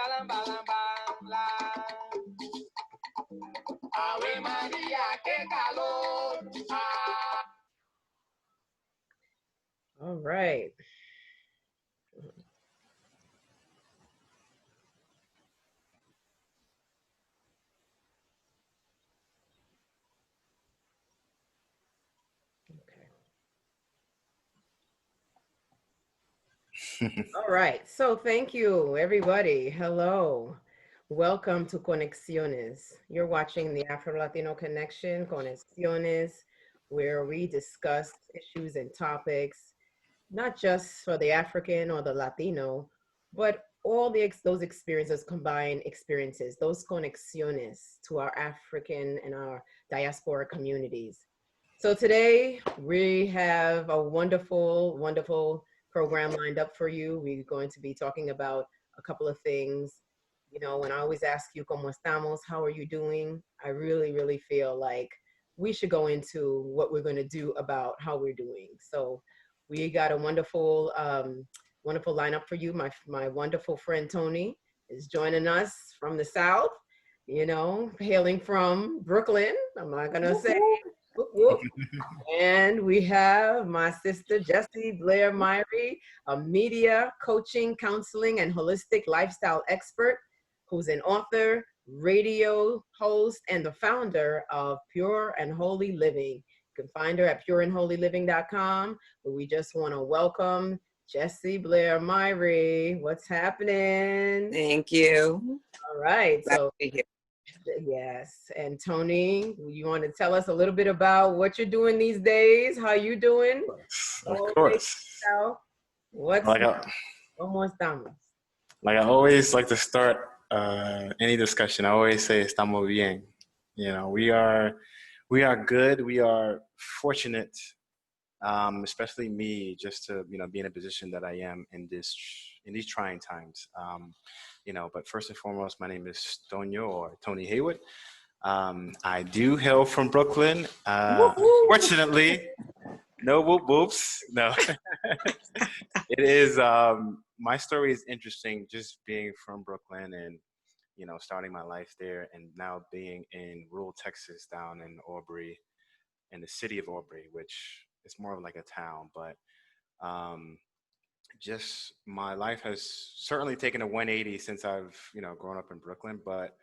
balan, balan, balan. Ave María, qué calor. All right. All right. So thank you, everybody. Hello. Welcome to Conexiones. You're watching the Afro-Latino Connection, Conexiones, where we discuss issues and topics, not just for the African or the Latino, but all those experiences, combined experiences, those conexiones to our African and our diaspora communities. So today we have a wonderful, wonderful program lined up for you. We're going to be talking about a couple of things. You know, when I always ask you, ¿Cómo estamos? How are you doing? I really, really feel like we should go into what we're going to do about how we're doing. So we got a wonderful, wonderful lineup for you. My wonderful friend Tony is joining us from the South, you know, hailing from Brooklyn. I'm not going to say whoop, whoop. And we have my sister, Jessie Blair-Myrie, a media, coaching, counseling, and holistic lifestyle expert who's an author, radio host, and the founder of Pure and Holy Living. You can find her at pureandholyliving.com. But we just want to welcome Jessie Blair-Myrie. What's happening? Thank you. All right. Glad So to be here. yes, and Tony, you want to tell us a little bit about what you're doing these days? How you doing? Of course. What's ¿Cómo estamos? Like I always like to start any discussion. I always say "estamos bien." You know, we are good. We are fortunate, especially me, just to be in a position that I am in these trying times. You know, but first and foremost, my name is Tonio, or Tony Haywood. I do hail from Brooklyn. Fortunately, no whoop whoops. No, it is. My story is interesting, just being from Brooklyn and starting my life there, and now being in rural Texas, down in Aubrey, in the city of Aubrey, which is more of like a town, but. Just my life has certainly taken a 180 since I've grown up in Brooklyn, but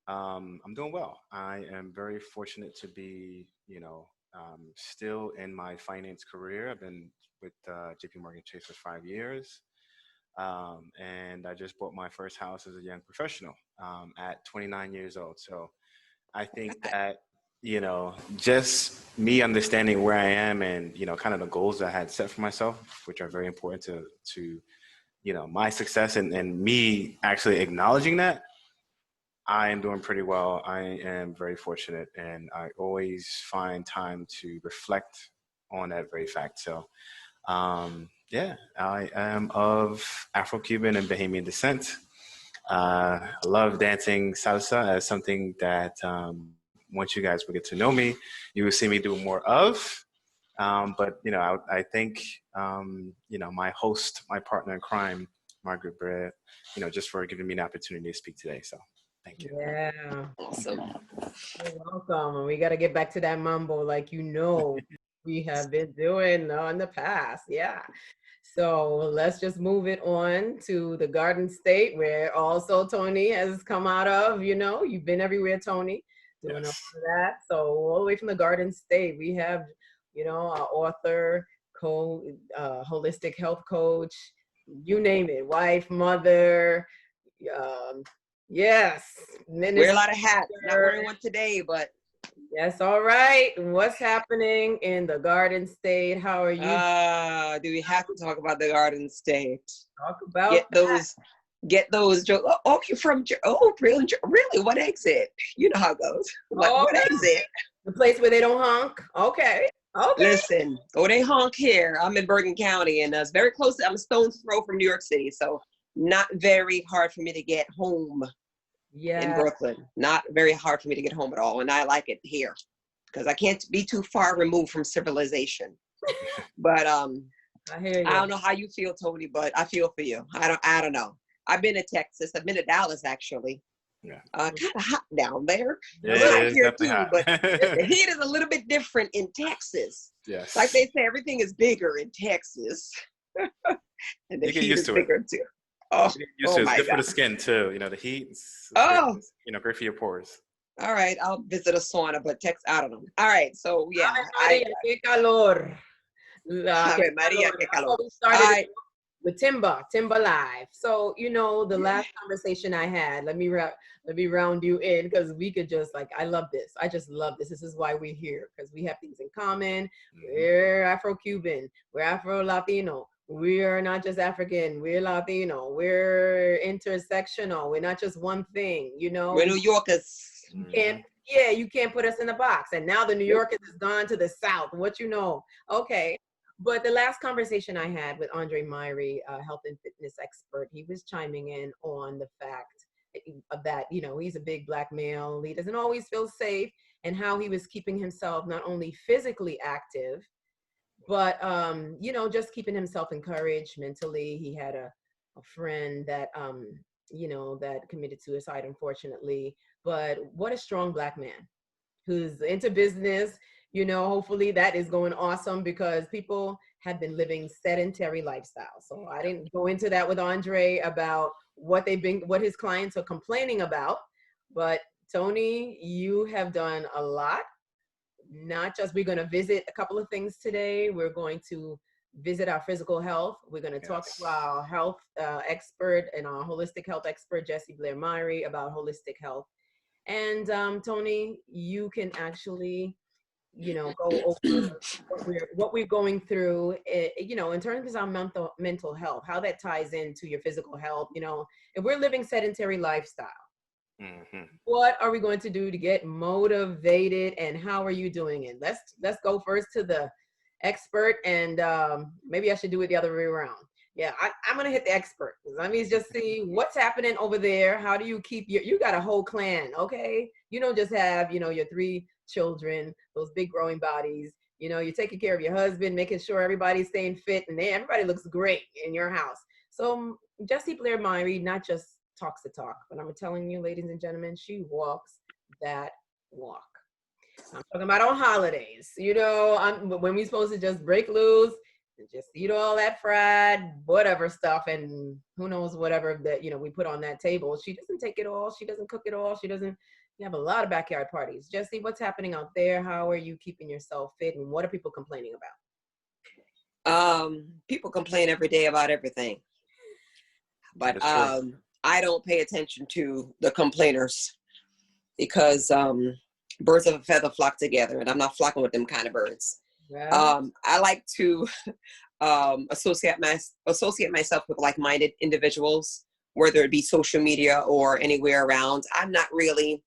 I'm doing well. I am very fortunate to be still in my finance career. I've been with JP Morgan Chase for 5 years, and I just bought my first house as a young professional at 29 years old. So I think that just me understanding where I am and, kind of the goals that I had set for myself, which are very important to my success and me actually acknowledging that, I am doing pretty well. I am very fortunate, and I always find time to reflect on that very fact. So, yeah, I am of Afro-Cuban and Bahamian descent. I love dancing salsa as something that, once you guys will get to know me, you will see me do more of. But I thank my host, my partner in crime, Margaret Brett, just for giving me an opportunity to speak today. So thank you. Yeah. Awesome. You're welcome. And we got to get back to that mambo, like we have been doing in the past. Yeah. So let's just move it on to the Garden State, where also Tony has come out of. You've been everywhere, Tony. Doing Yes. all of that. So all the way from the Garden State, we have, our author, holistic health coach, you name it, wife, mother, yes, minister. Wear a lot of hats. Not wearing one today, but. Yes, all right. What's happening in the Garden State? How are you? Do we have to talk about the Garden State? Talk about Get those jokes. Oh, you're from, really? What exit? You know how it goes. Like, what exit? The place where they don't honk? Okay. Listen, they honk here. I'm in Bergen County, and it's very close. I'm a stone's throw from New York City, so not very hard for me to get home in Brooklyn. Not very hard for me to get home at all, and I like it here because I can't be too far removed from civilization. But I hear you. I don't know how you feel, Tony, but I feel for you. I don't know. I've been to Texas. I've been to Dallas, actually. Yeah. Kind of hot down there. Yeah, It's hot it is here definitely too, hot. but the heat is a little bit different in Texas. Yes. Like they say, everything is bigger in Texas. And the You get heat used is to it. bigger too. Oh, You get used to it. It's my good for the God. skin too. You know, the heat. It's Oh. great. You know, great for your pores. All right, I'll visit a sauna, but Texas, I don't know. All right, so yeah. Ave Maria, qué calor. Ave Qué Maria, calor. qué That's calor. what we started with Timba Live. So, you know, the last conversation I had, let me round you in, because we could just I love this. I just love this. This is why we're here, because we have things in common. We're Afro-Cuban. We're Afro-Latino. We are not just African. We're Latino. We're intersectional. We're not just one thing, you know. We're New Yorkers. You can't put us in a box. And now the New Yorkers has gone to the South. What you know? Okay. But the last conversation I had with Andre Myrie, a health and fitness expert, he was chiming in on the fact that, you know, he's a big Black male. He doesn't always feel safe, and how he was keeping himself not only physically active, but, you know, just keeping himself encouraged mentally. He had a friend that, you know, that committed suicide, unfortunately. But what a strong Black man who's into business. You know, hopefully that is going awesome, because people have been living sedentary lifestyles. So I didn't go into that with Andre about what his clients are complaining about. But Tony, you have done a lot. Not just, we're going to visit a couple of things today. We're going to visit our physical health. We're going to talk to our health expert and our holistic health expert, Jessie Blair-Myrie, about holistic health. And Tony, you can actually, you know, go over what we're going through, you know, in terms of our mental health, how that ties into your physical health. You know, if we're living sedentary lifestyle, what are we going to do to get motivated, and how are you doing it? Let's go first to the expert, and maybe I should do it the other way around. Yeah, I'm gonna hit the expert. Let me just see what's happening over there. How do you keep you got a whole clan, okay? You don't just have, you know, your 3 children, those big growing bodies. You know, you're taking care of your husband, making sure everybody's staying fit, and everybody looks great in your house. So Jessie Blair-Myrie not just talks the talk, but I'm telling you, ladies and gentlemen, she walks that walk. I'm talking about on holidays. You know, when we supposed to just break loose and just eat all that fried whatever stuff, and who knows whatever that, you know, we put on that table. She doesn't take it all. She doesn't cook it all. She doesn't. You have a lot of backyard parties. Jessie, what's happening out there? How are you keeping yourself fit, and what are people complaining about? People complain every day about everything, but I don't pay attention to the complainers, because birds of a feather flock together, and I'm not flocking with them kind of birds. Yeah. I like to associate myself with like-minded individuals, whether it be social media or anywhere around. I'm not really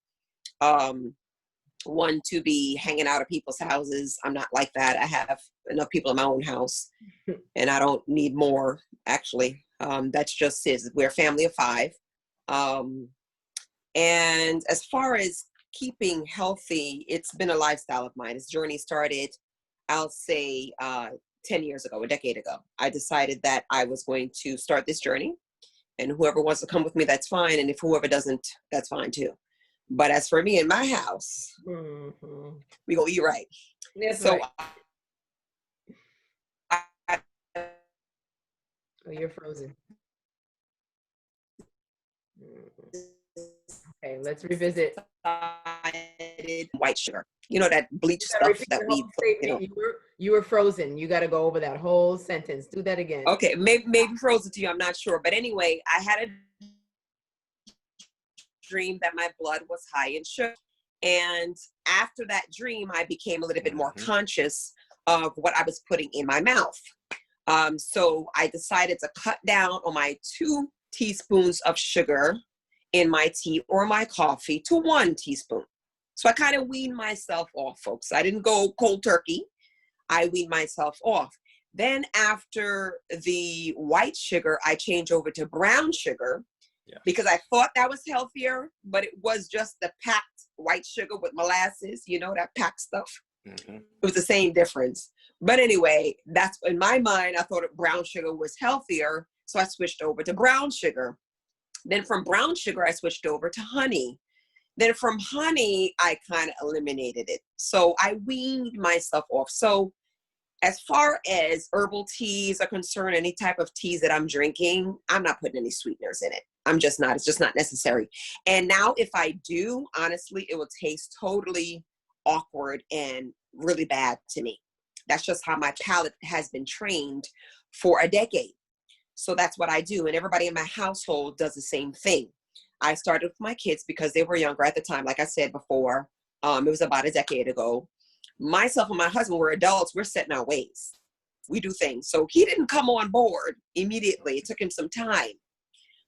one to be hanging out at people's houses. I'm not like that. I have enough people in my own house, and I don't need more, actually. That's just it. We're a family of 5. And as far as keeping healthy, it's been a lifestyle of mine. This journey started, I'll say, 10 years ago, a decade ago. I decided that I was going to start this journey, and whoever wants to come with me, that's fine. And if whoever doesn't, that's fine too. But as for me in my house, we go eat right. That's so right. Oh, you're frozen. Okay, let's revisit. White sugar. You know, that bleach stuff that we, you know. You were frozen. You got to go over that whole sentence. Do that again. Okay, maybe frozen to you. I'm not sure. But anyway, I had a dream that my blood was high in sugar. And after that dream, I became a little bit more conscious of what I was putting in my mouth. So I decided to cut down on my 2 teaspoons of sugar in my tea or my coffee to 1 teaspoon. So I kind of weaned myself off, folks. I didn't go cold turkey. I weaned myself off. Then after the white sugar, I changed over to brown sugar because I thought that was healthier, but it was just the packed white sugar with molasses, you know, that packed stuff. It was the same difference. But anyway, that's in my mind, I thought brown sugar was healthier. So I switched over to brown sugar. Then from brown sugar, I switched over to honey. Then from honey, I kind of eliminated it. So I weaned myself off. So as far as herbal teas are concerned, any type of teas that I'm drinking, I'm not putting any sweeteners in it. I'm just not. It's just not necessary. And now if I do, honestly, it will taste totally awkward and really bad to me. That's just how my palate has been trained for a decade. So that's what I do. And everybody in my household does the same thing. I started with my kids because they were younger at the time. Like I said before, it was about a decade ago. Myself and my husband were adults. We're set in our ways. We do things. So he didn't come on board immediately. It took him some time.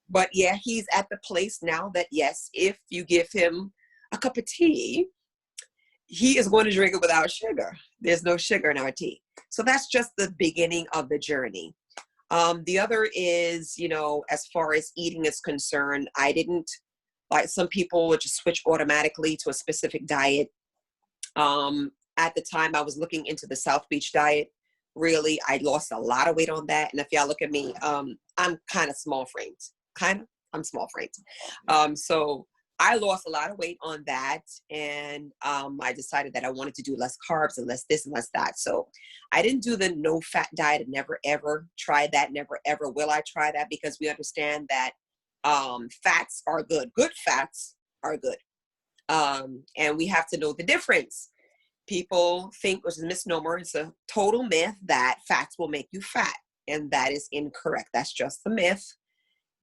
But yeah, he's at the place now that, yes, if you give him a cup of tea, he is going to drink it without sugar. There's no sugar in our tea. So that's just the beginning of the journey. The other is, you know, as far as eating is concerned, I didn't, like some people would just switch automatically to a specific diet. At the time I was looking into the South Beach diet. Really, I lost a lot of weight on that. And if y'all look at me, I'm kind of small framed, I'm small framed. So I lost a lot of weight on that. And I decided that I wanted to do less carbs and less this and less that. So I didn't do the no fat diet. I never, ever tried that. Never, ever will I try that, because we understand that fats are good. Good fats are good. And we have to know the difference. People think, which is a misnomer, it's a total myth, that fats will make you fat. And that is incorrect. That's just a myth.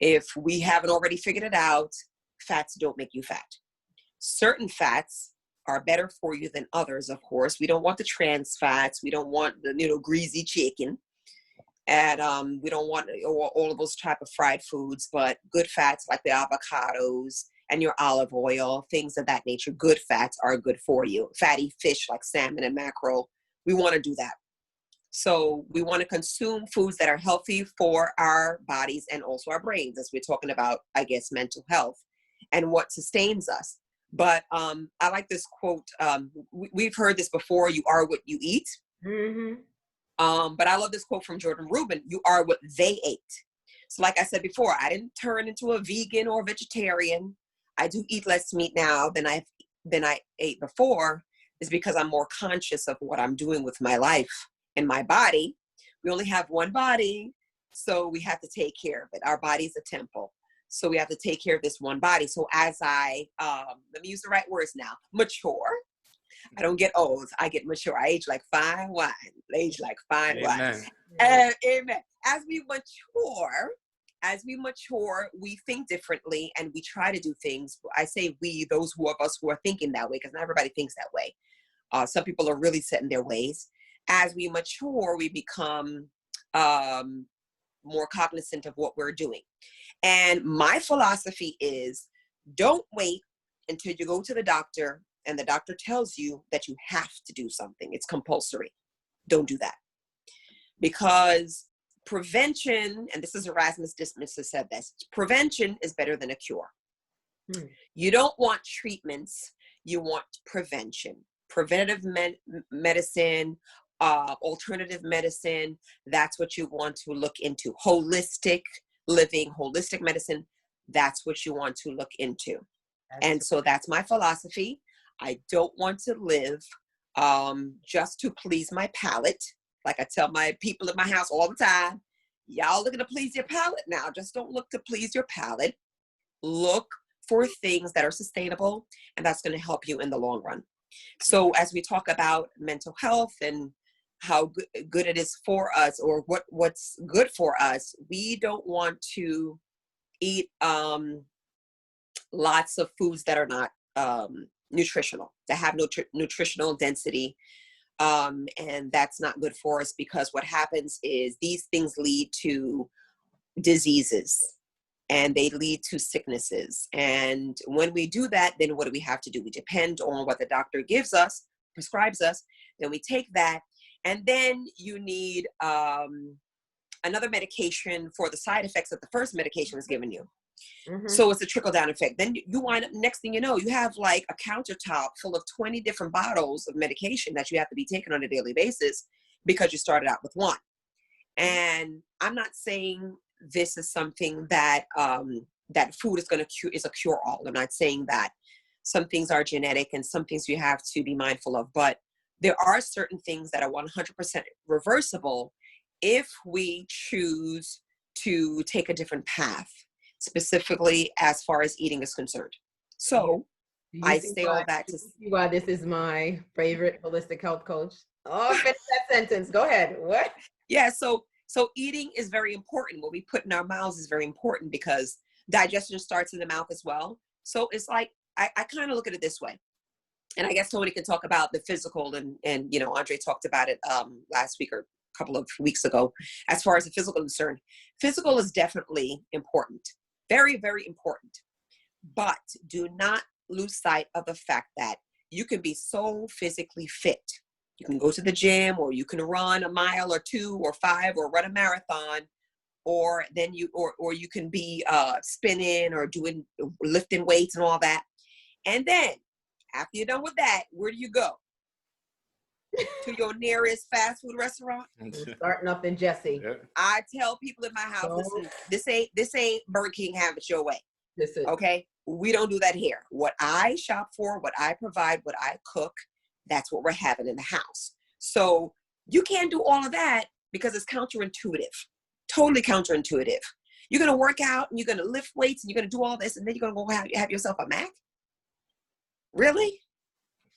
If we haven't already figured it out, fats don't make you fat. Certain fats are better for you than others, of course. We don't want the trans fats. We don't want the, you know, greasy chicken. And we don't want all of those type of fried foods, but good fats like the avocados and your olive oil, things of that nature, good fats are good for you. Fatty fish like salmon and mackerel, we want to do that. So we want to consume foods that are healthy for our bodies and also our brains, as we're talking about, I guess, mental health and what sustains us. But I like this quote. We've heard this before: "You are what you eat." Mm-hmm. But I love this quote from Jordan Rubin: "You are what they ate." So like I said before, I didn't turn into a vegan or vegetarian. I do eat less meat now than I ate before, is because I'm more conscious of what I'm doing with my life and my body. We only have one body, so we have to take care of it. Our body's a temple. So we have to take care of this one body. So as I, let me use the right words now, mature. I don't get old. I get mature. I age like fine wine. I age like fine wine. Amen. As we mature, we think differently and we try to do things. I say we, those of us who are thinking that way, because not everybody thinks that way. Some people are really set in their ways. As we mature, we become more cognizant of what we're doing. And my philosophy is, don't wait until you go to the doctor and the doctor tells you that you have to do something. It's compulsory. Don't do that. Because prevention, and this is Erasmus Dismas has said this, prevention is better than a cure. You don't want treatments, you want prevention. Preventative medicine, alternative medicine, that's what you want to look into. Holistic living, holistic medicine, that's what you want to look into. And so that's my philosophy. I don't want to live just to please my palate. Like I tell my people in my house all the time, y'all looking to please your palate now. Just don't look to please your palate. Look for things that are sustainable, and that's going to help you in the long run. So as we talk about mental health and how good it is for us, or what's good for us, we don't want to eat lots of foods that are not nutritional, that have no nutritional density. And that's not good for us, because what happens is these things lead to diseases and they lead to sicknesses. And when we do that, then what do we have to do? We depend on what the doctor gives us, prescribes us, then we take that. And then you need another medication for the side effects that the first medication was given you. Mm-hmm. So it's a trickle-down effect. Then you wind up, next thing you know, you have like a countertop full of 20 different bottles of medication that you have to be taking on a daily basis because you started out with one. And I'm not saying this is something that that food is is a cure all. I'm not saying that. Some things are genetic and some things you have to be mindful of, but there are certain things that are 100% reversible if we choose to take a different path, specifically as far as eating is concerned. So I say all that to see why this is my favorite holistic health coach. Oh, finish that sentence. Go ahead. What? Yeah, so eating is very important. What we put in our mouths is very important because digestion starts in the mouth as well. So it's like, I kind of look at it this way. And I guess Tony can talk about the physical and you know, Andre talked about it last week or a couple of weeks ago. As far as the physical is concerned, physical is definitely important. Very, very important. But do not lose sight of the fact that you can be so physically fit. You can go to the gym, or you can run a mile or 2 or 5 or run a marathon, or then you can be spinning or doing lifting weights and all that. And then after you're done with that, where do you go? To your nearest fast food restaurant? Starting up in Jessie. Yeah. I tell people in my house, listen, this ain't Burger King, have it your way. This is Okay? We don't do that here. What I shop for, what I provide, what I cook, that's what we're having in the house. So you can't do all of that because it's counterintuitive. Totally counterintuitive. You're going to work out and you're going to lift weights and you're going to do all this and then you're going to go have yourself a Mac? Really?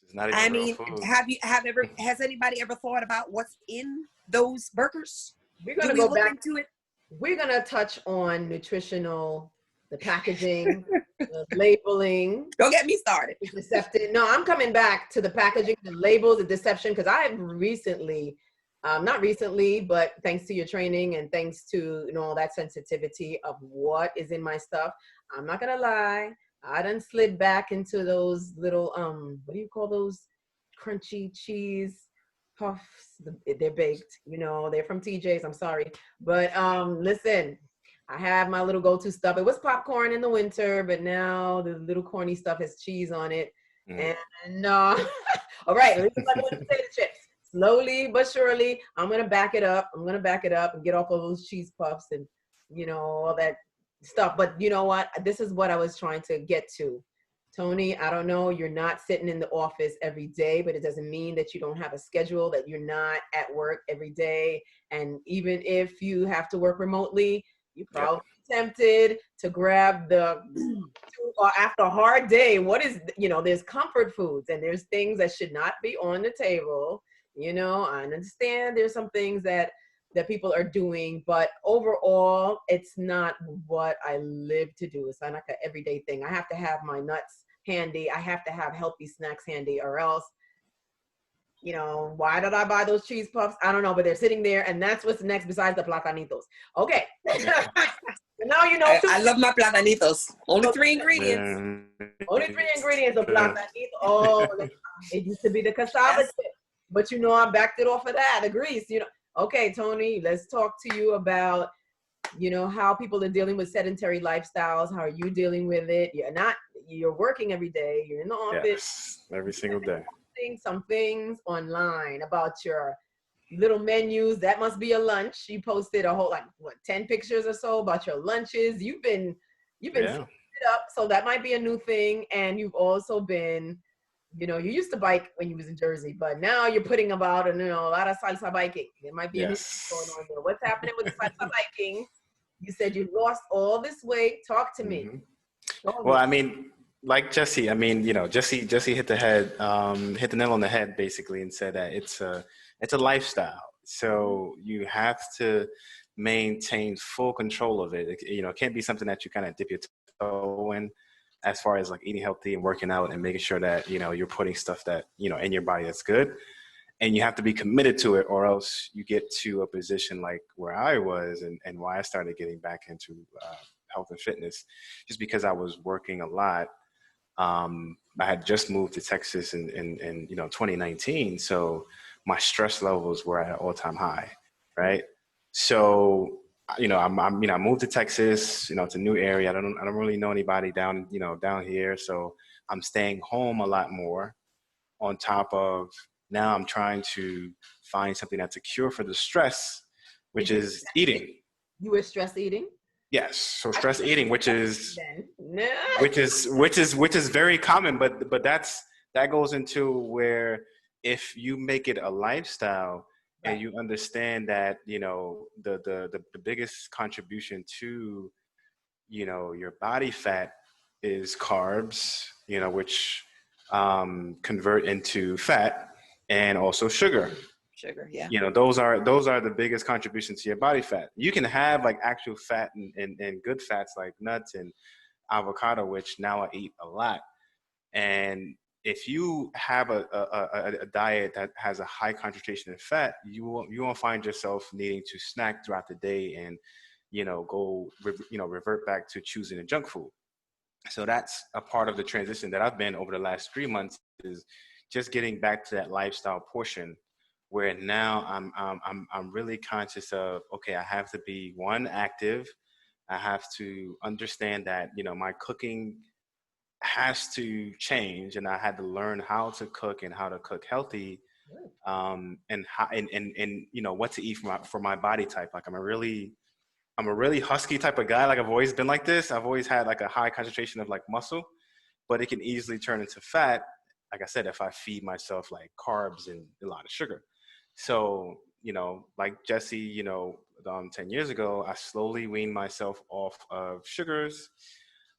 It's not even I real mean, food. has anybody ever thought about what's in those burgers? we're going to go back to it. We're going to touch on nutritional, the packaging, the labeling. Don't get me started. Deceptive. No, I'm coming back to the packaging, the labels, the deception, because I have recently, not recently, but thanks to your training and thanks to, you know, all that sensitivity of what is in my stuff, I'm not going to lie. I done slid back into those little, what do you call those? Crunchy cheese puffs. They're baked, you know, they're from TJ's. I'm sorry. But listen, I have my little go-to stuff. It was popcorn in the winter, but now the little corny stuff has cheese on it. And all right, let's like potato chips. Slowly but surely, I'm going to back it up. I'm going to back it up and get off of those cheese puffs and, you know, all that stuff. But you know what? This is what I was trying to get to. Tony, I don't know, you're not sitting in the office every day, but it doesn't mean that you don't have a schedule, that you're not at work every day. And even if you have to work remotely, you're probably tempted to grab the, or after a hard day, what is, you know, there's comfort foods and there's things that should not be on the table. You know, I understand there's some things that people are doing, but overall, it's not what I live to do. It's not like an everyday thing. I have to have my nuts handy. I have to have healthy snacks handy, or else, you know, why did I buy those cheese puffs? I don't know, but they're sitting there, and that's what's next besides the platanitos. Okay. Now you know. I love my platanitos. Only 3 ingredients. Only 3 ingredients of platanito. Oh, it used to be the cassava chip, but you know, I backed it off of that, the grease, you know. Okay, Tony, let's talk to you about, you know, how people are dealing with sedentary lifestyles. How are you dealing with it? You're working every day. You're in the office. Yes, every single day. Some things online about your little menus. That must be a lunch. You posted a whole, 10 pictures or so about your lunches. You've been setting it up. So that might be a new thing. And you've also been, you know, you used to bike when you was in Jersey, but now you're putting about, you know, a lot of salsa biking. There might be a new thing going on there. What's happening with the salsa biking? You said you lost all this weight. Talk to me. Well, I mean, like Jessie, I mean, you know, Jessie hit the nail on the head basically, and said that it's a lifestyle. So you have to maintain full control of it. You know, it can't be something that you kind of dip your toe in, as far as like eating healthy and working out and making sure that, you know, you're putting stuff that, you know, in your body that's good. And you have to be committed to it, or else you get to a position like where I was, and why I started getting back into health and fitness, just because I was working a lot. I had just moved to Texas in 2019. So my stress levels were at an all-time high. Right. So, you know, I moved to Texas, you know, it's a new area. I don't really know anybody down here. So I'm staying home a lot more, on top of now I'm trying to find something that's a cure for the stress, which is eating. You were stress eating? Yes. So stress eating, which is Then. very common, but that goes into where if you make it a lifestyle and Right. you understand that, you know, the biggest contribution to, you know, your body fat is carbs, you know, which convert into fat, and also sugar. Sugar, yeah. You know, those are the biggest contributions to your body fat. You can have like actual fat and good fats like nuts and avocado, which now I eat a lot. And if you have a diet that has a high concentration of fat, you won't find yourself needing to snack throughout the day and, you know, revert back to choosing a junk food. So that's a part of the transition that I've been over the last 3 months, is just getting back to that lifestyle portion where now I'm really conscious of, okay, I have to be active. I have to understand that, you know, my cooking has to change, and I had to learn how to cook and how to cook healthy, and how and you know what to eat for my body type. Like I'm a really husky type of guy. Like I've always been like this. I've always had like a high concentration of like muscle, but it can easily turn into fat. Like I said, if I feed myself like carbs and a lot of sugar. So, you know, like Jessie, you know, 10 years ago, I slowly weaned myself off of sugars.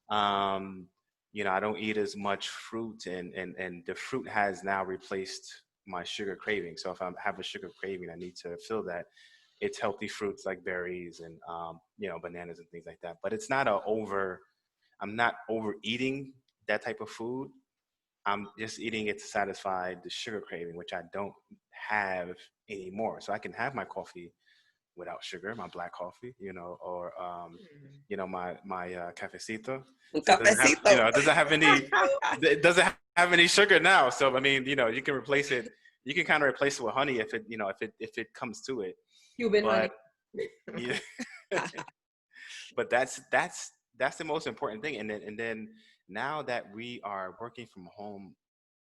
Um, you know, I don't eat as much fruit, and the fruit has now replaced my sugar craving. So if I have a sugar craving, I need to fill that. It's healthy fruits like berries and, you know, bananas and things like that. But it's not I'm not overeating that type of food. I'm just eating it to satisfy the sugar craving, which I don't have anymore. So I can have my coffee without sugar, my black coffee, you know, or you know, my cafecito. Cafecito. It doesn't have any sugar now. So I mean, you know, you can replace it. You can kind of replace it with honey if it, you know, if it comes to it. Cuban honey. Yeah. But that's the most important thing. And then now that we are working from home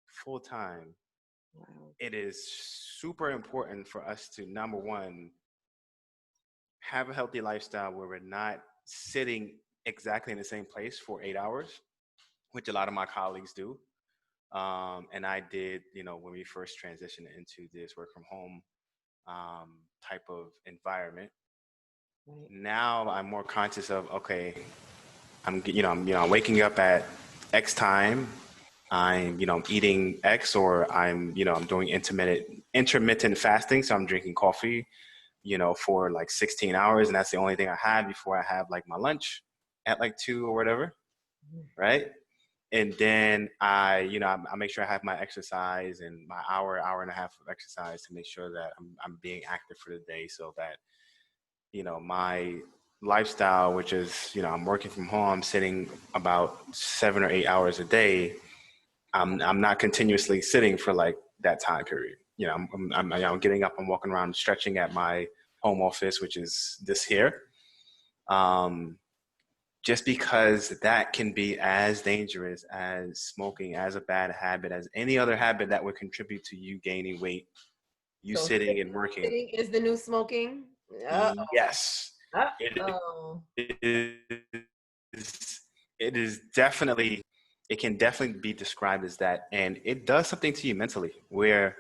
full time, Wow. it is super important for us to, number one, have a healthy lifestyle where we're not sitting exactly in the same place for 8 hours, which a lot of my colleagues do. And I did, you know, when we first transitioned into this work from home type of environment. Right. Now I'm more conscious of, okay, I'm waking up at X time. I'm, you know, I'm eating X, or I'm, you know, I'm doing intermittent fasting. So I'm drinking coffee, you know, for like 16 hours. And that's the only thing I have before I have like my lunch at like 2 or whatever. Right. And then I make sure I have my exercise and my hour and a half of exercise to make sure that I'm being active for the day, so that, you know, my lifestyle, which is, you know, I'm working from home, sitting about 7 or 8 hours a day. I'm not continuously sitting for like that time period. You know, I'm getting up, I'm walking around, stretching at my home office, which is this here. Just because that can be as dangerous as smoking, as a bad habit, as any other habit that would contribute to you gaining weight, you So sitting and working. sitting is the new smoking? Yes. Uh-oh. It is definitely, it can definitely be described as that. And it does something to you mentally, where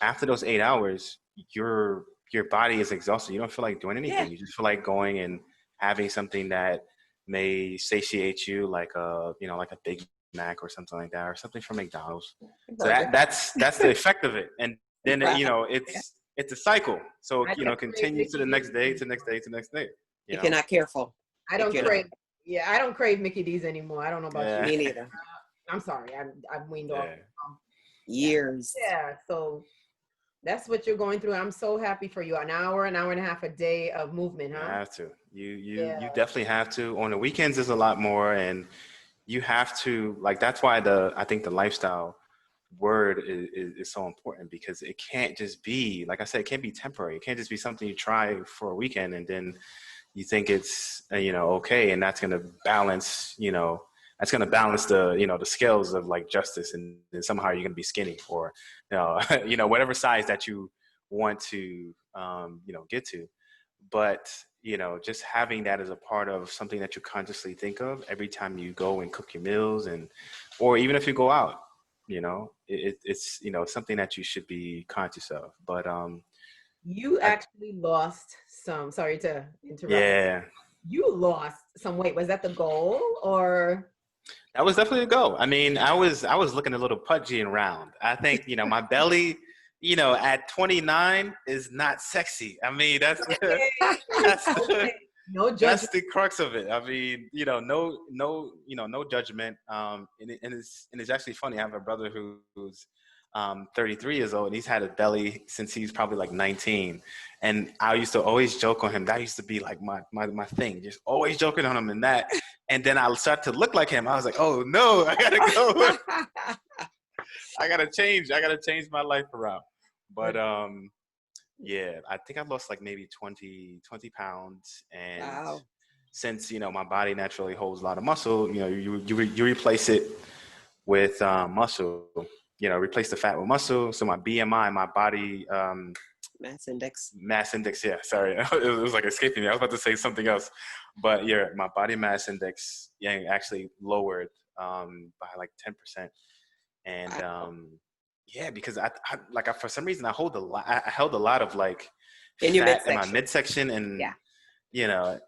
after those 8 hours, your body is exhausted. You don't feel like doing anything. Yeah. You just feel like going and having something that may satiate you, like a, you know, like a Big Mac or something like that, or something from McDonald's. So that's the effect of it. And then, you know, it's a cycle. So, you know, continues to the next day, to the next day, to the next day. You If know? you're not careful. I don't crave. Yeah, I don't crave Mickey D's anymore. I don't know about you. Me neither. I'm sorry. I've weaned off. Years. Yeah. So that's what you're going through. I'm so happy for you. An hour and a half a day of movement, huh? You have to. You definitely have to. On the weekends, there's a lot more, and you have to, like, that's why I think the lifestyle word is so important, because it can't just be, like I said, it can't be temporary. It can't just be something you try for a weekend and then you think it's, you know, okay, and that's going to balance, you know, that's going to balance the, you know, the scales of like justice, and then somehow you're going to be skinny, or, you know, you know, whatever size that you want to, you know, get to. but just having that as a part of something that you consciously think of every time you go and cook your meals, or even if you go out, it's something that you should be conscious of. But you actually lost some, sorry to interrupt. Yeah. You lost some weight. Was that the goal, or? That was definitely a goal. I mean, I was looking a little pudgy and round. I think, my belly, at 29 is not sexy. I mean, that's No that's judgment. the crux of it. I mean, no judgment. And it's actually funny. I have a brother who's 33 years old, and he's had a belly since he's probably like 19. And I used to always joke on him. That used to be like my thing, just always joking on him and that. And then I'll start to look like him. I was like, oh no, I gotta go. I gotta change my life around. But yeah, I think I lost like maybe 20 pounds. And Wow. since, my body naturally holds a lot of muscle, you replace it with muscle, replace the fat with muscle. So my BMI, my body Mass index. Yeah, sorry. It was like escaping me. I was about to say something else. But yeah, my body mass index actually lowered by like 10%. And yeah, because I for some reason I held a lot of like in your fat in midsection. my midsection, and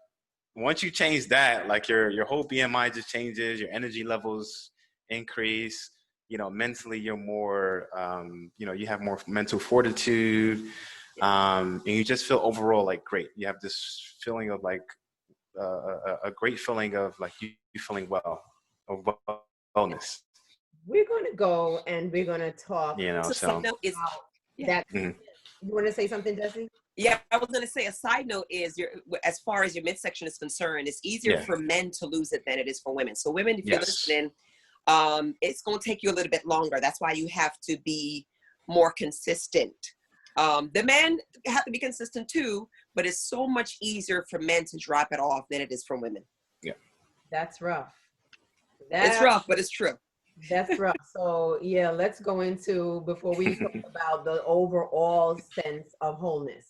once you change that, like your whole BMI just changes, your energy levels increase, mentally you're more you have more mental fortitude, and you just feel overall like great. You have this feeling of like a great feeling of like you feeling well, of wellness. We're going to go and we're going to talk. So That. You want to say something, Jessie? Yeah, I was going to say a side note is as far as your midsection is concerned, it's easier for men to lose it than it is for women. So women, if you're listening, it's going to take you a little bit longer. That's why you have to be more consistent. The men have to be consistent too, but it's so much easier for men to drop it off than it is for women. Yeah. That's rough. It's rough, but it's true. That's rough. So yeah, let's go into, before we talk about the overall sense of wholeness,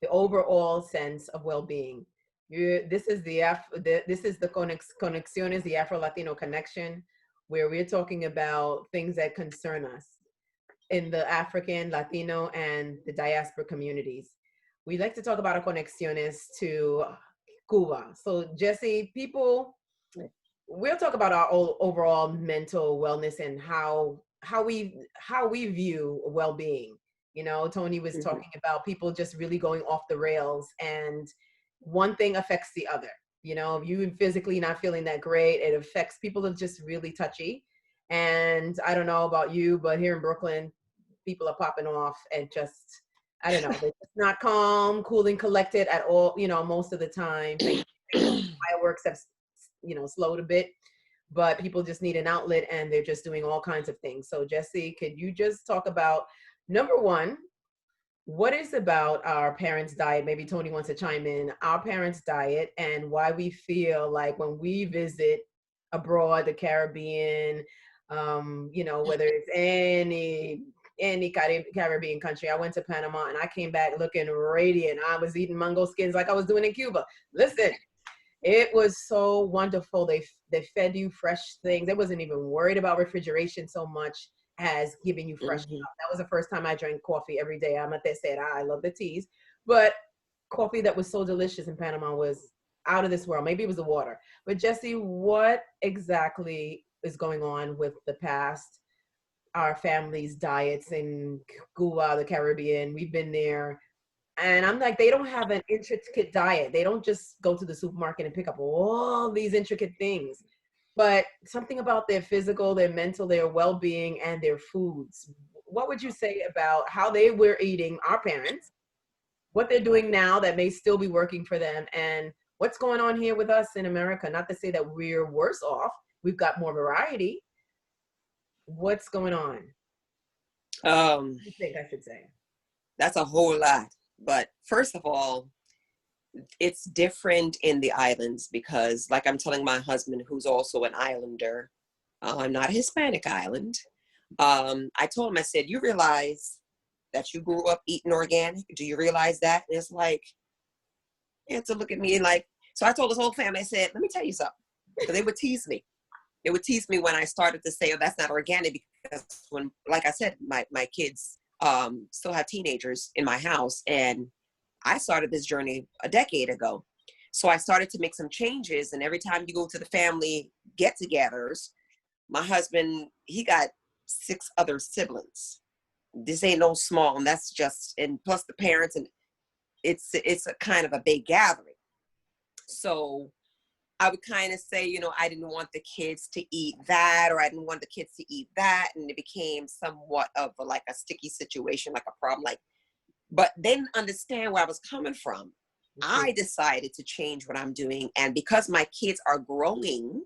the overall sense of well-being. This is the Conexiones, the Afro-Latino connection, where we're talking about things that concern us in the African, Latino, and the diaspora communities. We like to talk about our Conexiones to Cuba. So Jessie, we'll talk about our overall mental wellness and how we view well-being. Tony was talking about people just really going off the rails, and one thing affects the other. If you physically not feeling that great, it affects people that are just really touchy. And I don't know about you, but here in Brooklyn, people are popping off and just, I don't know, they're just not calm, cool, and collected at all, most of the time. Fireworks have slowed a bit, but people just need an outlet, and they're just doing all kinds of things. So Jessie, could you just talk about, number one, what is about our parents' diet? Maybe Tony wants to chime in. Our parents' diet, and why we feel like when we visit abroad, the Caribbean, whether it's any Caribbean country. I went to Panama and I came back looking radiant. I was eating mango skins like I was doing in Cuba. Listen, it was so wonderful. They fed you fresh things. They wasn't even worried about refrigeration so much as giving you fresh stuff. That was the first time I drank coffee every day. I'm at that said I love the teas, but coffee that was so delicious in Panama was out of this world. Maybe it was the water. But Jessie, what exactly is going on with the past, our families' diets in Cuba, the Caribbean? We've been there. And I'm like, they don't have an intricate diet. They don't just go to the supermarket and pick up all these intricate things, but something about their physical, their mental, their well-being, and their foods. What would you say about how they were eating, our parents, what they're doing now that may still be working for them, and what's going on here with us in America? Not to say that we're worse off. We've got more variety. What's going on? What do you think I should say? That's a whole lot. But first of all, it's different in the islands because, like I'm telling my husband, who's also an islander, I'm not a Hispanic island. I told him, I said, you realize that you grew up eating organic? Do you realize that? And it's like, And to look at me like, so I told this whole family, I said, let me tell you something. Because they would tease me. They would tease me when I started to say, oh, that's not organic. Because when, like I said, my kids still have teenagers in my house. And I started this journey a decade ago. So I started to make some changes. And every time you go to the family get-togethers, my husband, he got 6 other siblings. This ain't no small, and that's just, and plus the parents, and it's a kind of a big gathering. So I would kind of say, you know, I didn't want the kids to eat that, or I didn't want the kids to eat that. And it became somewhat of like a sticky situation, like a problem, like, but they didn't understand where I was coming from. I decided to change what I'm doing. And because my kids are growing,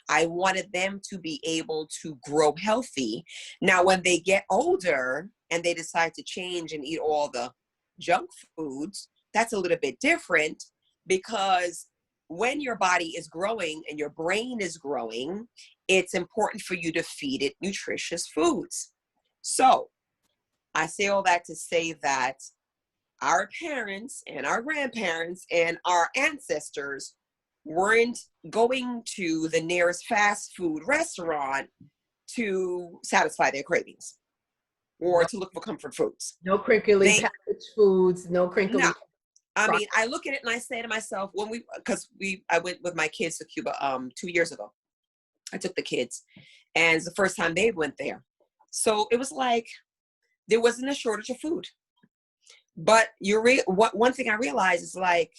I wanted them to be able to grow healthy. Now, when they get older and they decide to change and eat all the junk foods, that's a little bit different, because when your body is growing and your brain is growing, it's important for you to feed it nutritious foods. So I say all that to say that our parents and our grandparents and our ancestors weren't going to the nearest fast food restaurant to satisfy their cravings or to look for comfort foods. No crinkly packaged foods, no crinkly. No. I mean, I look at it and I say to myself, I went with my kids to Cuba 2 years ago. I took the kids, and it's the first time they went there. So it was like, there wasn't a shortage of food. But one thing I realized is, like,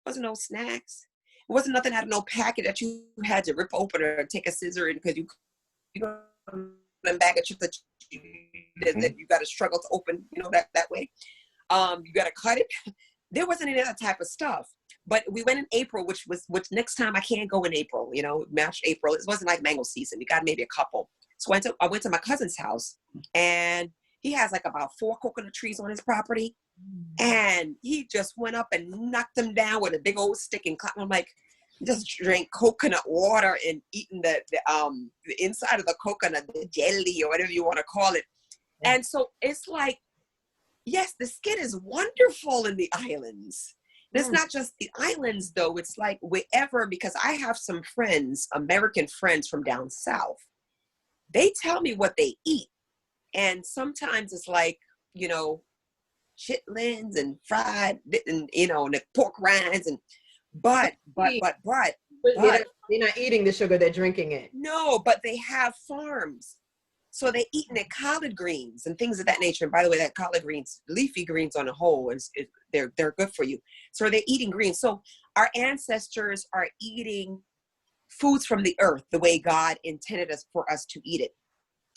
there wasn't no snacks. It wasn't nothing out of no packet that you had to rip open or take a scissor in, because you know, them bag of chips that you got to struggle to open, you know, that way. You got to cut it. There wasn't any of that type of stuff. But we went in April, which next time I can't go in April, you know, March, April. It wasn't like mango season. We got maybe a couple. So I went to my cousin's house, and he has like about 4 coconut trees on his property. And he just went up and knocked them down with a big old stick and clapped. I'm like, just drank coconut water and eating the inside of the coconut, the jelly or whatever you want to call it. And so it's like, yes, the skin is wonderful in the islands. It's not just the islands, though. It's like wherever, because I have some friends, American friends from down south. They tell me what they eat. And sometimes it's like, you know, chitlins and fried, and, you know, and the pork rinds, and but they're not eating the sugar, they're drinking it. No, but they have farms. So they eat their collard greens and things of that nature. And by the way, that collard greens, leafy greens on a whole, they're good for you. So they're eating greens. So our ancestors are eating foods from the earth the way God intended us for us to eat it.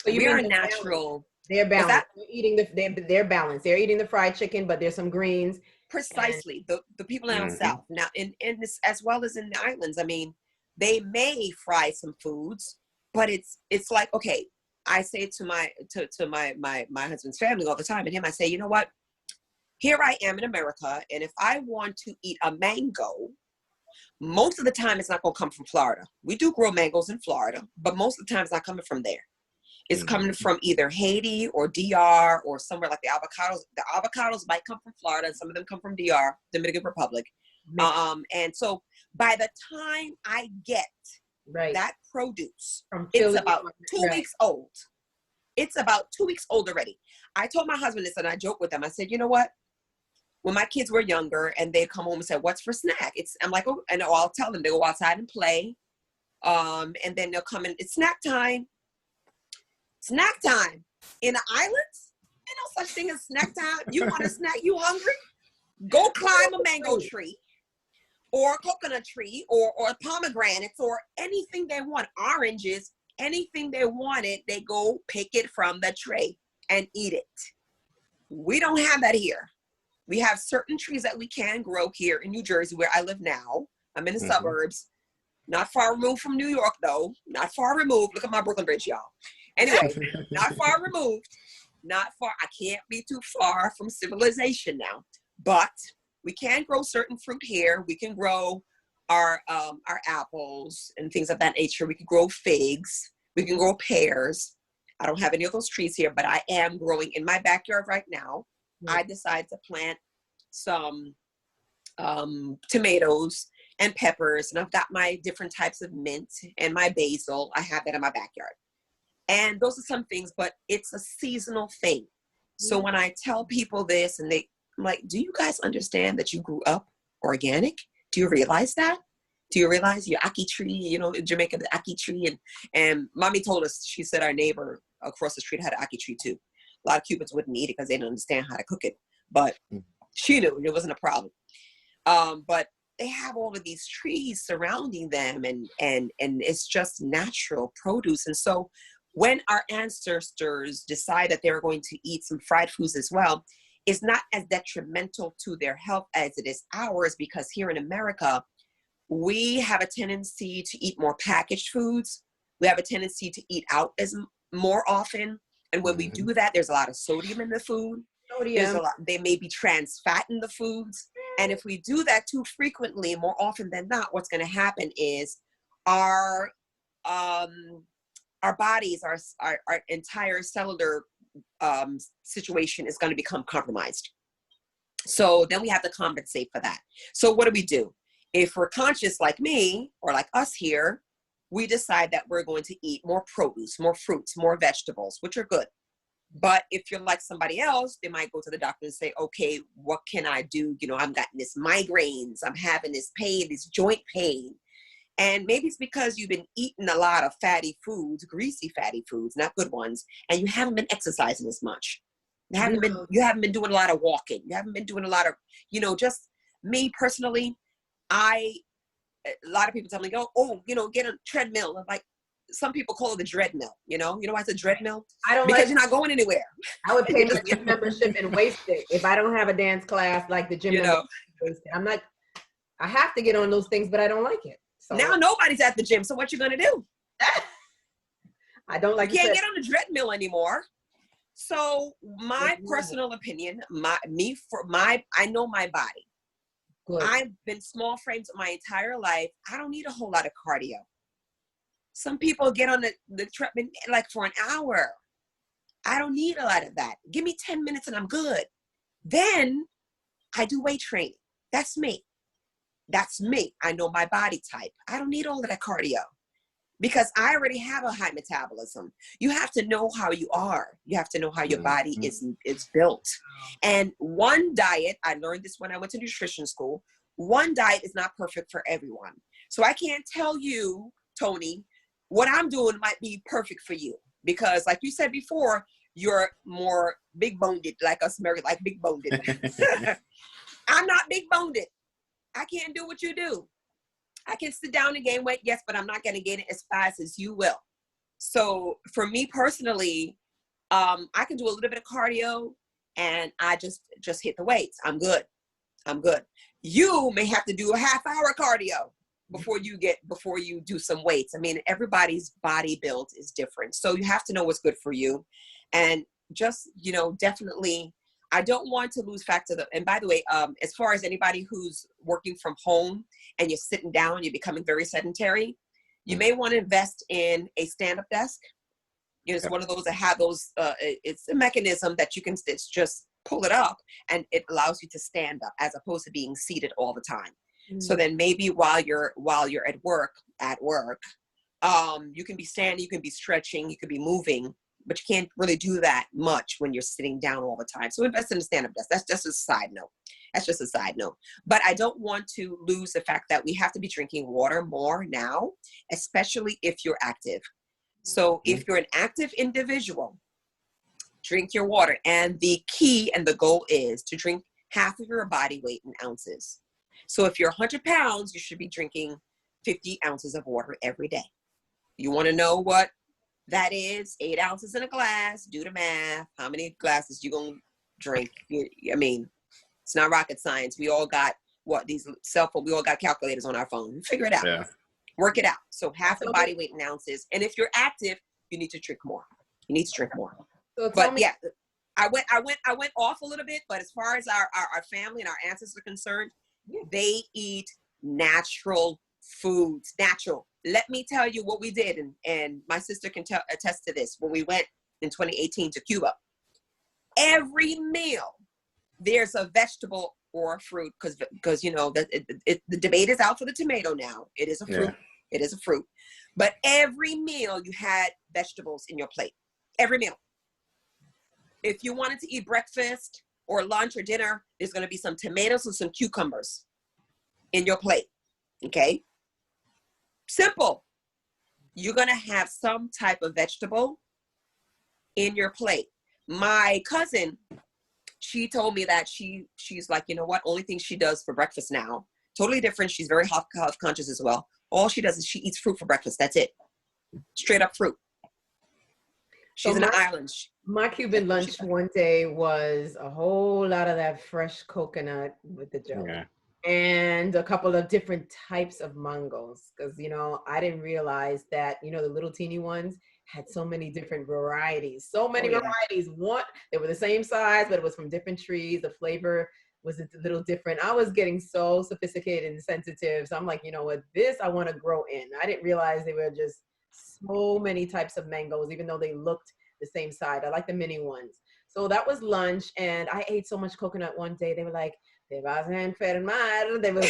So we are natural. They're balanced. They're eating they're balanced. They're eating the fried chicken, but there's some greens. Precisely. The people down south now, in this as well as in the islands. I mean, they may fry some foods, but it's like, okay. I say to my husband's family all the time, and him, I say, you know what? Here I am in America, and if I want to eat a mango, most of the time it's not going to come from Florida. We do grow mangoes in Florida, but most of the time it's not coming from there. It's coming from either Haiti or DR or somewhere like the avocados. The avocados might come from Florida, and some of them come from DR, Dominican Republic. And so by the time I get that produce, it's about 2 weeks old. It's about 2 weeks old already. I told my husband this, and I joked with them. I said, you know what? When my kids were younger and they'd come home and say, what's for snack? I'm like, oh, and I'll tell them, they go outside and play. And then they'll come in, it's snack time. Snack time. In the islands, ain't no such thing as snack time. You want a snack? You hungry? Go climb a mango tree, or a coconut tree, or pomegranates, or anything they want, oranges, anything they wanted, they go pick it from the tray and eat it. We don't have that here. We have certain trees that we can grow here in New Jersey, where I live now. I'm in the suburbs, not far removed from New York, though. Not far removed. Look at my Brooklyn Bridge, y'all. Anyway, not far removed. Not far. I can't be too far from civilization now, but we can grow certain fruit here. We can grow our apples and things of that nature. We can grow figs. We can grow pears. I don't have any of those trees here, but I am growing in my backyard right now. I decided to plant some tomatoes and peppers, and I've got my different types of mint and my basil. I have that in my backyard. And those are some things, but it's a seasonal thing. So when I tell people this and I'm like, do you guys understand that you grew up organic? Do you realize that? Do you realize your ackee tree, you know, in Jamaica, the ackee tree? And mommy told us, she said our neighbor across the street had an ackee tree too. A lot of Cubans wouldn't eat it because they didn't understand how to cook it. But she knew it wasn't a problem. But they have all of these trees surrounding them, and it's just natural produce. And so when our ancestors decide that they're going to eat some fried foods as well, it's not as detrimental to their health as it is ours, because here in America, we have a tendency to eat more packaged foods. We have a tendency to eat out more often. And when we do that, there's a lot of sodium in the food. There's a lot, they may be trans fat in the foods. And if we do that too frequently, more often than not, what's going to happen is our bodies, our entire cellular situation is going to become compromised. So then we have to compensate for that. So what do? If we're conscious like me or like us here, we decide that we're going to eat more produce, more fruits, more vegetables, which are good. But if you're like somebody else, they might go to the doctor and say, okay, what can I do? You know, I'm getting this migraines, I'm having this pain, this joint pain. And maybe it's because you've been eating a lot of fatty foods, greasy fatty foods, not good ones, and you haven't been exercising as much. You haven't been doing a lot of walking. You haven't been doing a lot of, you know, just me personally, a lot of people tell me, get a treadmill. I'm like, some people call it the dreadmill, you know why it's a dreadmill? I don't, because you're not going anywhere. I would pay my gym membership and waste it if I don't have a dance class like the gym. I'm like, I have to get on those things, but I don't like it. So now nobody's at the gym. So what you gonna do? I don't like. You can't get on the treadmill anymore. So my personal opinion, I know my body. Good. I've been small frames my entire life. I don't need a whole lot of cardio. Some people get on the treadmill like for an hour. I don't need a lot of that. Give me 10 minutes and I'm good. Then I do weight training. That's me. I know my body type. I don't need all of that cardio because I already have a high metabolism. You have to know how you are. You have to know how your body is built. And one diet, I learned this when I went to nutrition school, one diet is not perfect for everyone. So I can't tell you, Tony, what I'm doing might be perfect for you because like you said before, you're more big-boned like us Americans, like big-boned. I'm not big-boned. I can't do what you do. I can sit down and gain weight, yes, but I'm not going to gain it as fast as you will. So for me personally, I can do a little bit of cardio and I just hit the weights. I'm good. You may have to do a half-hour cardio before you do some weights. I mean, everybody's body build is different. So you have to know what's good for you. And just, definitely, I don't want to lose fact of and by the way, as far as anybody who's working from home and you're sitting down, you're becoming very sedentary, you may want to invest in a stand-up desk. It's one of those that have those, it's a mechanism that you can just pull it up and it allows you to stand up as opposed to being seated all the time. So then maybe while you're at work, you can be standing, you can be stretching, you can be moving, but you can't really do that much when you're sitting down all the time. So invest in a stand-up desk. That's just a side note. But I don't want to lose the fact that we have to be drinking water more now, especially if you're active. So if you're an active individual, drink your water. And the key and the goal is to drink half of your body weight in ounces. So if you're 100 pounds, you should be drinking 50 ounces of water every day. You want to know what that is? 8 ounces in a glass. Do the math. How many glasses you going to drink? I mean, it's not rocket science. We all got these cell phone. We all got calculators on our phone. Figure it out. Yeah. Work it out. So half the body weight in ounces. And if you're active, you need to drink more. So but yeah, I went off a little bit. But as far as our family and our ancestors are concerned, they eat natural foods. Natural. Let me tell you what we did, and my sister can attest to this. When we went in 2018 to Cuba, every meal there's a vegetable or a fruit, because you know that the debate is out for the tomato now. It is a fruit. Yeah. It is a fruit. But every meal you had vegetables in your plate. Every meal. If you wanted to eat breakfast or lunch or dinner, there's going to be some tomatoes and some cucumbers in your plate. Okay? Simple. You're going to have some type of vegetable in your plate. My cousin, she told me that she's like, you know what? Only thing she does for breakfast now, totally different. She's very health conscious as well. All she does is she eats fruit for breakfast. That's it. Straight up fruit. She's in an island. My Cuban lunch one day was a whole lot of that fresh coconut with the jelly. Yeah. And a couple of different types of mangoes. Because, you know, I didn't realize that, you know, the little teeny ones had so many different varieties. So many varieties. One, they were the same size, but it was from different trees. The flavor was a little different. I was getting so sophisticated and sensitive. So I'm like, you know what, this I want to grow in. I didn't realize they were just so many types of mangoes, even though they looked the same side. I like the mini ones. So that was lunch, and I ate so much coconut one day. They were like, "Te vas a enfermar." They were,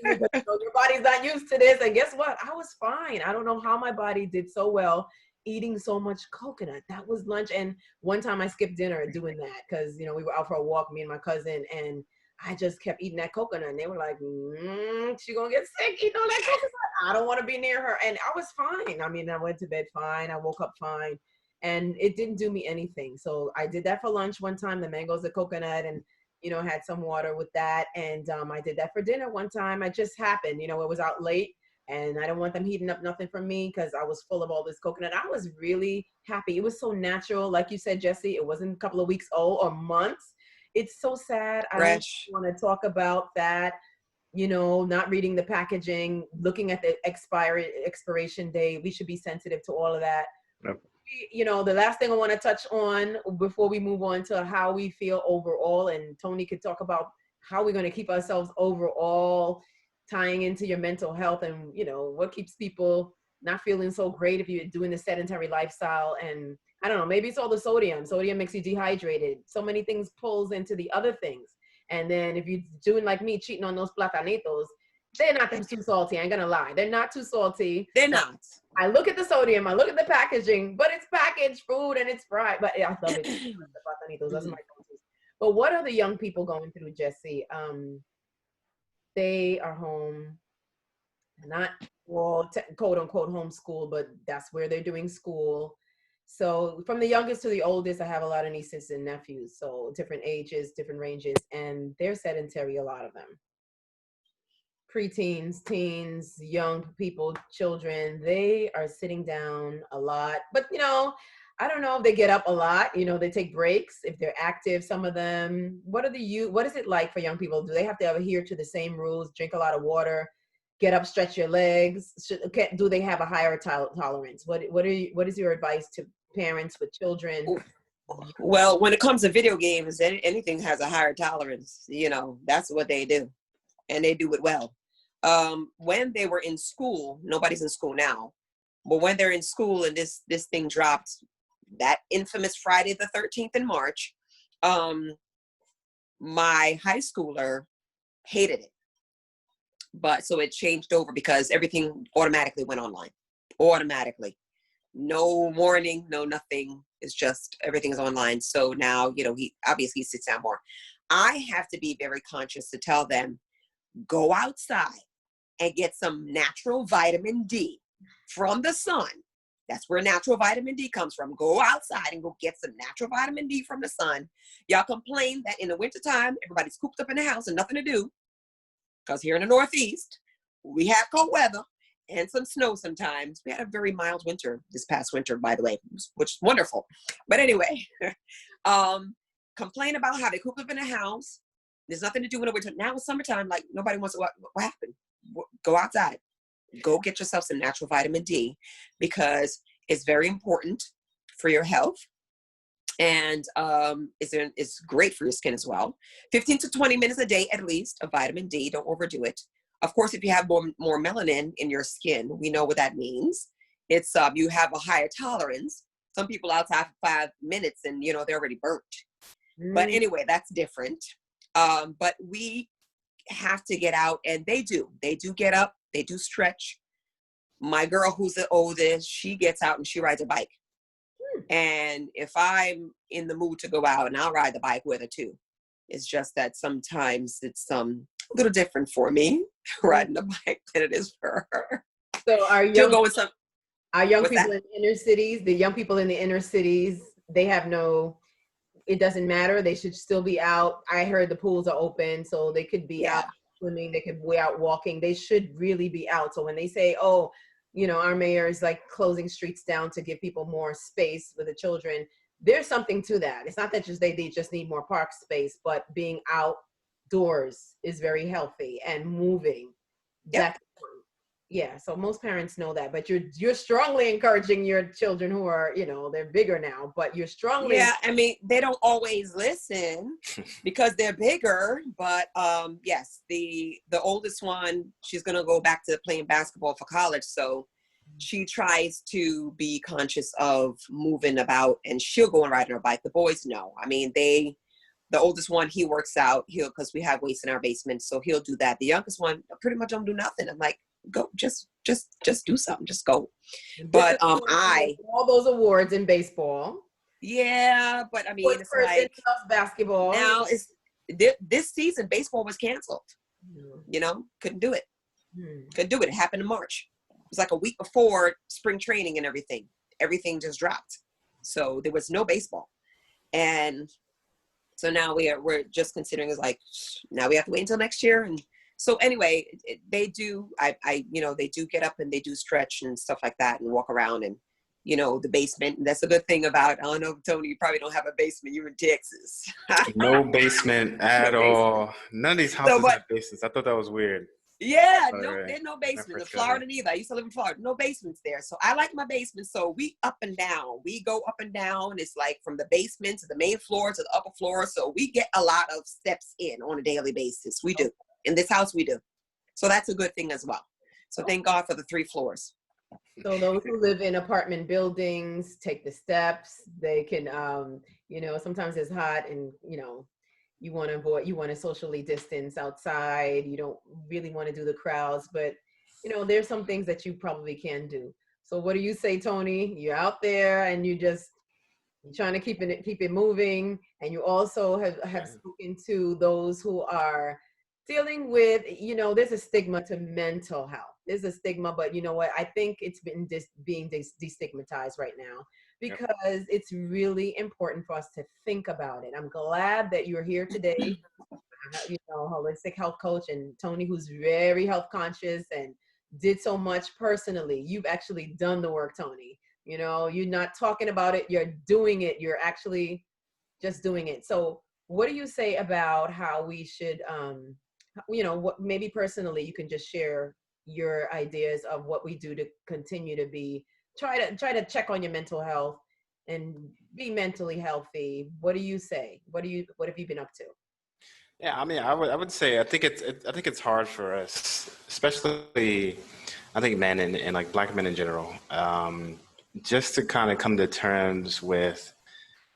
your body's not used to this. And guess what? I was fine. I don't know how my body did so well eating so much coconut. That was lunch. And one time I skipped dinner doing that because, you know, we were out for a walk, me and my cousin, and I just kept eating that coconut. And they were like, she gonna get sick eating all that coconut. I don't want to be near her. And I was fine. I mean, I went to bed fine. I woke up fine. And it didn't do me anything. So I did that for lunch one time, the mangoes, the coconut, and, you know, had some water with that. And I did that for dinner one time. It just happened, you know, it was out late and I didn't want them heating up nothing from me because I was full of all this coconut. I was really happy. It was so natural. Like you said, Jessie, it wasn't a couple of weeks old or months. It's so sad. Fresh. I don't want to talk about that. You know, not reading the packaging, looking at the expiration date. We should be sensitive to all of that. Yep. You know, the last thing I want to touch on before we move on to how we feel overall, and Tony could talk about how we're going to keep ourselves overall, tying into your mental health and, you know, what keeps people not feeling so great if you're doing the sedentary lifestyle. And I don't know, maybe it's all the sodium. Sodium makes you dehydrated. So many things pulls into the other things. And then if you're doing like me, cheating on those platanitos, they're not too salty. I ain't gonna lie. They're not too salty. They're not. I look at the sodium, I look at the packaging, but it's packaged food and it's fried. But I love it. The platanitos, that's my go-to. But what are the young people going through, Jessie? They are home, not well, quote unquote homeschool, but that's where they're doing school. So from the youngest to the oldest, I have a lot of nieces and nephews. So different ages, different ranges, and they're sedentary, a lot of them. Preteens, teens, young people, children, they are sitting down a lot. But, you know, I don't know if they get up a lot. You know, they take breaks if they're active, some of them. What is it like for young people? Do they have to adhere to the same rules, drink a lot of water, get up, stretch your legs? Do they have a higher tolerance? What is your advice to parents with children? Well, when it comes to video games, anything has a higher tolerance. You know, that's what they do. And they do it well. When they were in school, nobody's in school now, but when they're in school and this thing dropped, that infamous Friday the 13th in March, my high schooler hated it. But so it changed over because everything automatically went online. Automatically. No warning, no nothing. It's just everything is online. So now, you know, he obviously sits down more. I have to be very conscious to tell them, go outside and get some natural vitamin D from the sun. That's where natural vitamin D comes from. Go outside and go get some natural vitamin D from the sun. Y'all complain that in the wintertime, everybody's cooped up in the house and nothing to do. Because here in the Northeast, we have cold weather and some snow sometimes. We had a very mild winter this past winter, by the way, which is wonderful. But anyway, complain about how they coop up in the house. There's nothing to do in the winter. Now it's summertime, like nobody wants to, what happened? Go outside. Go get yourself some natural vitamin D because it's very important for your health. And it's great for your skin as well. 15 to 20 minutes a day at least of vitamin D. Don't overdo it. Of course, if you have more melanin in your skin, we know what that means. It's you have a higher tolerance. Some people outside for 5 minutes and, you know, they're already burnt. But anyway, that's different. But we have to get out, and they do get up, they do stretch. My girl, who's the oldest, she gets out and she rides a bike. And if I'm in the mood to go out, and I'll ride the bike with her too. It's just that sometimes it's a little different for me riding the bike than it is for her. So are young people in inner cities, the young people in the inner cities, they have it doesn't matter. They should still be out. I heard the pools are open, so they could be out swimming. They could be out walking. They should really be out. So when they say, oh, our mayor is like closing streets down to give people more space with the children, there's something to that. It's not that they just need more park space, but being outdoors is very healthy and moving. That's yeah, so most parents know that, but you're strongly encouraging your children who are, they're bigger now, but you're strongly. Yeah, I mean, they don't always listen because they're bigger, but yes, the oldest one, she's going to go back to playing basketball for college, so she tries to be conscious of moving about, and she'll go and ride on her bike. The boys, no. I mean, the oldest one, he works out, because we have weights in our basement, so he'll do that. The youngest one pretty much don't do nothing. I'm like, go, just do something, just go. But all those awards in baseball. Yeah, but I mean, it's like basketball. Now it's this season, baseball was canceled. Couldn't do it. Couldn't do it. It happened in March. It was like a week before spring training and everything. Everything just dropped. So there was no baseball, and so now we're just considering is like, now we have to wait until next year. And so anyway, they do, they do get up and they do stretch and stuff like that and walk around, and, the basement. And that's a good thing about, I don't know, Tony, you probably don't have a basement. You're in Texas. No basement at all. None of these houses have basements. I thought that was weird. Yeah, there's no basement. In Florida neither. I used to live in Florida. No basements there. So I like my basement. So we up and down. We go up and down. It's like from the basement to the main floor to the upper floor. So we get a lot of steps in on a daily basis. We do. In this house, we do. So that's a good thing as well. So thank God for the 3 floors. So those who live in apartment buildings, take the steps. They can, sometimes it's hot and, you want to socially distance outside. You don't really want to do the crowds, but, there's some things that you probably can do. So what do you say, Tony? You're out there and you're trying to keep it moving. And you also have spoken to those who are dealing with, there's a stigma to mental health. There's a stigma, but you know what? I think it's been being destigmatized right now because it's really important for us to think about it. I'm glad that you're here today, holistic health coach, and Tony, who's very health conscious and did so much personally. You've actually done the work, Tony. You're not talking about it, you're doing it. You're actually just doing it. So what do you say about how we should, what maybe personally you can just share your ideas of what we do to continue to try to check on your mental health and be mentally healthy. What do you say? What have you been up to? Yeah, I mean, I would say I think it's hard for us, especially I think men and like Black men in general, just to kind of come to terms with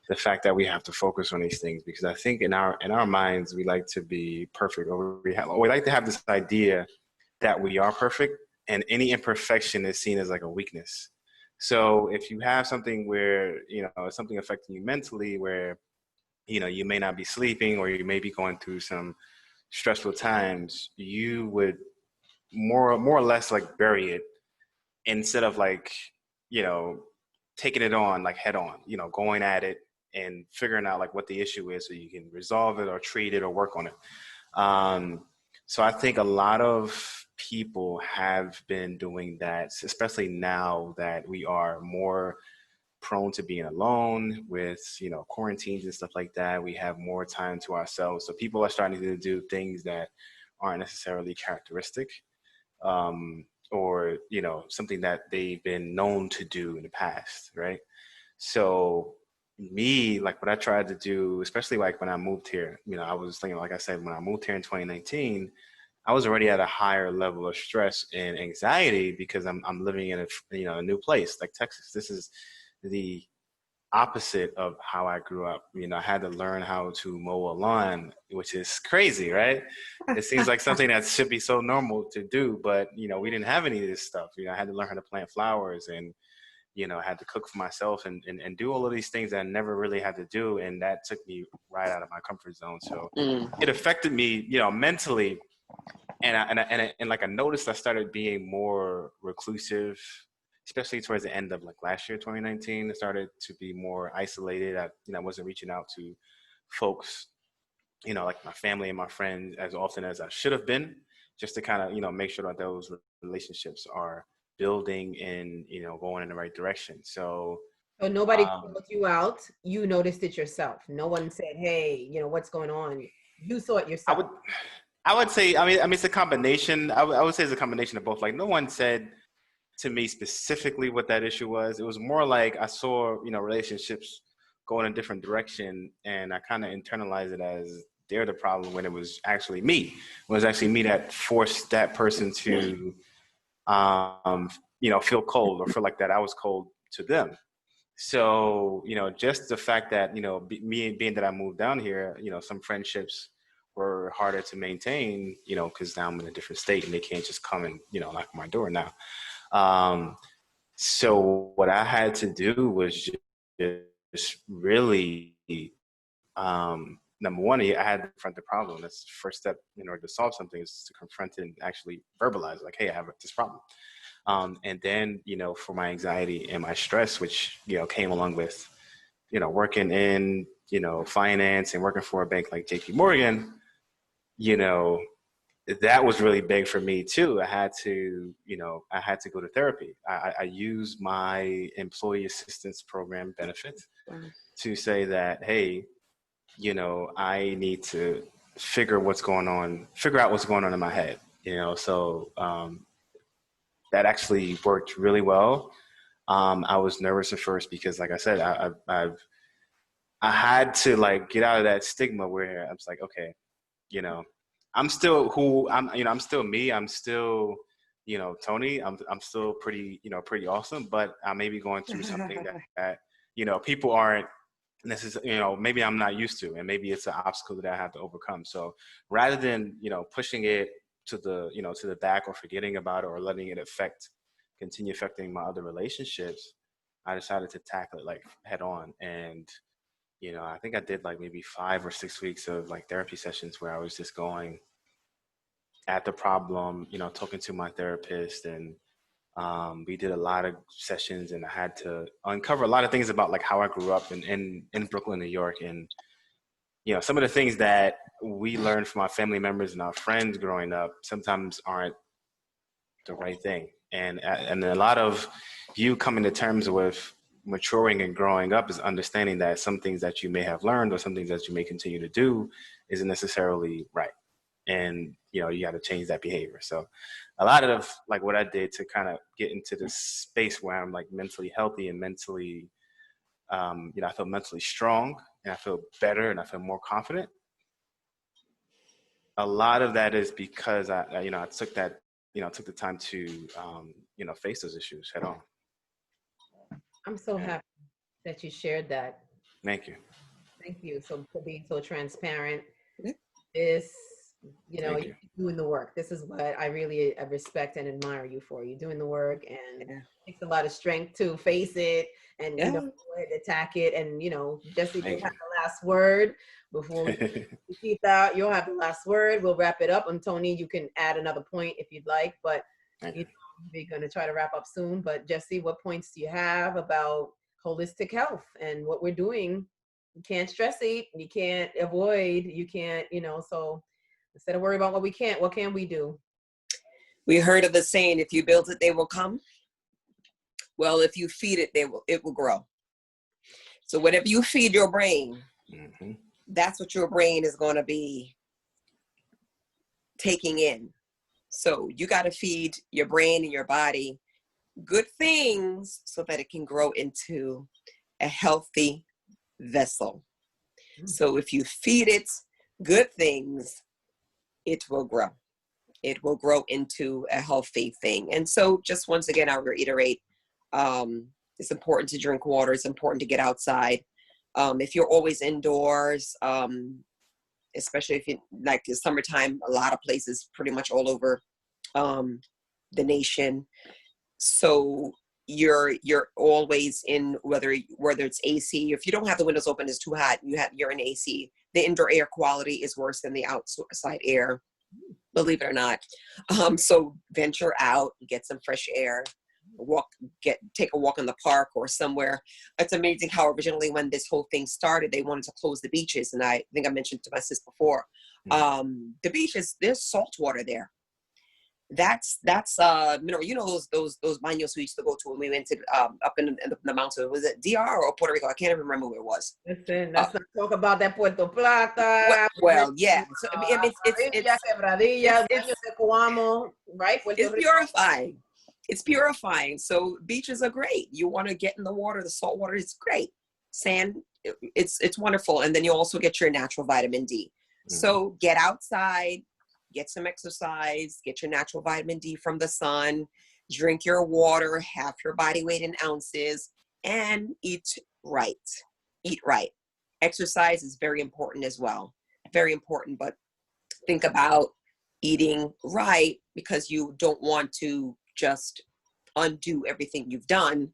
the fact that we have to focus on these things, because I think in our minds we like to be perfect, or we like to have this idea that we are perfect, and any imperfection is seen as like a weakness. So if you have something where something affecting you mentally, where you may not be sleeping, or you may be going through some stressful times, you would more or less like bury it instead of like taking it on like head on, going at it and figuring out like what the issue is so you can resolve it or treat it or work on it. So I think a lot of people have been doing that, especially now that we are more prone to being alone with, quarantines and stuff like that. We have more time to ourselves. So people are starting to do things that aren't necessarily characteristic, or, something that they've been known to do in the past, right? So me, like what I tried to do, especially like when I moved here, I was thinking, like I said, when I moved here in 2019, I was already at a higher level of stress and anxiety because I'm living in a new place like Texas. This is the opposite of how I grew up. You know, I had to learn how to mow a lawn, which is crazy, right? It seems like something that should be so normal to do, but, you know, we didn't have any of this stuff. You know, I had to learn how to plant flowers, and, you know, I had to cook for myself and do all of these things that I never really had to do. And that took me right out of my comfort zone. So it affected me, you know, mentally. And like I noticed I started being more reclusive, especially towards the end of like last year, 2019. I started to be more isolated. I wasn't reaching out to folks, you know, like my family and my friends as often as I should have been, just to kind of, you know, make sure that those relationships are building and, you know, going in the right direction. So nobody called you out. You noticed it yourself. No one said, hey, you know, what's going on? You saw it yourself. I would say, I mean, it's a combination. I would say it's a combination of both. Like, no one said to me specifically what that issue was. It was more like I saw, you know, relationships go in a different direction, and I kind of internalized it as they're the problem, when it was actually me. It was actually me that forced that person to, you know, feel cold, or feel like that I was cold to them. So, you know, just the fact that, you know, me being that I moved down here, you know, some friendships were harder to maintain, you know, because now I'm in a different state and they can't just come and, you know, knock on my door now. So what I had to do was just really, number one, I had to confront the problem. That's the first step in order to solve something, is to confront it and actually verbalize, like, hey, I have this problem. And then, you know, for my anxiety and my stress, which, you know, came along with, you know, working in, you know, finance and working for a bank like JP Morgan, you know, that was really big for me too. I had to go to therapy. I used my employee assistance program benefits to say that, hey, you know, I need to figure out what's going on in my head, you know? So, that actually worked really well. I was nervous at first because, like I said, I had to like get out of that stigma where I was like, okay, you know, I'm still who I'm, you know, I'm still me. I'm still, you know, Tony. I'm still pretty, you know, pretty awesome, but I may be going through something that, you know, people aren't necessarily, you know, maybe I'm not used to, and maybe it's an obstacle that I have to overcome. So rather than, you know, pushing it to the, you know, to the back, or forgetting about it, or letting it continue affecting my other relationships, I decided to tackle it like head on. And, you know, I think I did like maybe 5 or 6 weeks of like therapy sessions where I was just going at the problem, you know, talking to my therapist, and we did a lot of sessions, and I had to uncover a lot of things about like how I grew up in Brooklyn, New York. And, you know, some of the things that we learned from our family members and our friends growing up sometimes aren't the right thing. And a lot of you coming to terms with maturing and growing up is understanding that some things that you may have learned, or some things that you may continue to do, isn't necessarily right. And, you know, you got to change that behavior. So a lot of like what I did to kind of get into this space where I'm like mentally healthy and mentally, you know, I feel mentally strong, and I feel better, and I feel more confident. A lot of that is because I took the time to, you know, face those issues head on. I'm so happy that you shared that. Thank you. Thank you. So for being so transparent. Yeah. This, you know, Thank you. you're doing the work. This is what I really respect and admire you for. You're doing the work, and it takes a lot of strength to face it and, you know, go ahead and attack it. And, you know, Jessie, you have the last word before we keep out. You'll have the last word. We'll wrap it up. And Tony, you can add another point if you'd like, but you know, we're going to try to wrap up soon. But Jessie, what points do you have about holistic health and what we're doing? You can't stress eat, you can't avoid, you can't, you know, so instead of worrying about what we can't, what can we do? We heard of the saying, if you build it, they will come. Well, if you feed it, it will grow. So whatever you feed your brain, that's what your brain is going to be taking in. So you got to feed your brain and your body good things so that it can grow into a healthy vessel. So if you feed it good things, it will grow. It will grow into a healthy thing. And so just once again, I'll reiterate, the It's important to drink water. It's important to get outside. If you're always indoors, especially if you like the summertime, a lot of places pretty much all over the nation. So you're always in, whether it's AC. If you don't have the windows open, it's too hot, you're in AC. The indoor air quality is worse than the outside air, believe it or not. So venture out, get some fresh air, take a walk in the park or somewhere. It's amazing how originally when this whole thing started, they wanted to close the beaches, and I think I mentioned to my sis before, the beaches, there's salt water there. That's those baños we used to go to when we went to up in the mountains. Was it DR or Puerto Rico? I can't even remember where it was. Listen, let's not talk about that Puerto Plata. Well, yeah. So, I mean, it's purifying. It's purifying. So beaches are great. You want to get in the water. The salt water is great. Sand, it's wonderful. And then you also get your natural vitamin D. So get outside. Get some exercise, get your natural vitamin D from the sun, drink your water, have your body weight in ounces, and eat right. Eat right. Exercise is very important as well. Very important, but think about eating right, because you don't want to just undo everything you've done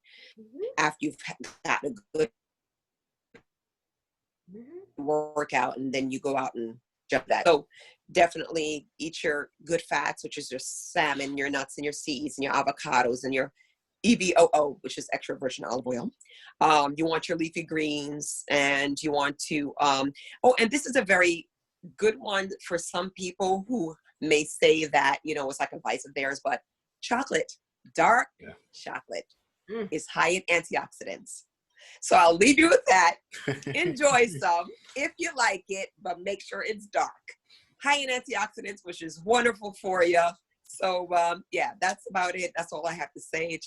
after you've got a good workout, and then you go out and jump that. So definitely eat your good fats, which is your salmon, your nuts, and your seeds, and your avocados, and your EVOO, which is extra virgin olive oil. You want your leafy greens, and you want to, and this is a very good one for some people who may say that, it's like a vice of theirs, but chocolate, dark chocolate is high in antioxidants. So I'll leave you with that. Enjoy some if you like it, but make sure it's dark. High in antioxidants, which is wonderful for you. So that's about it. That's all I have to say.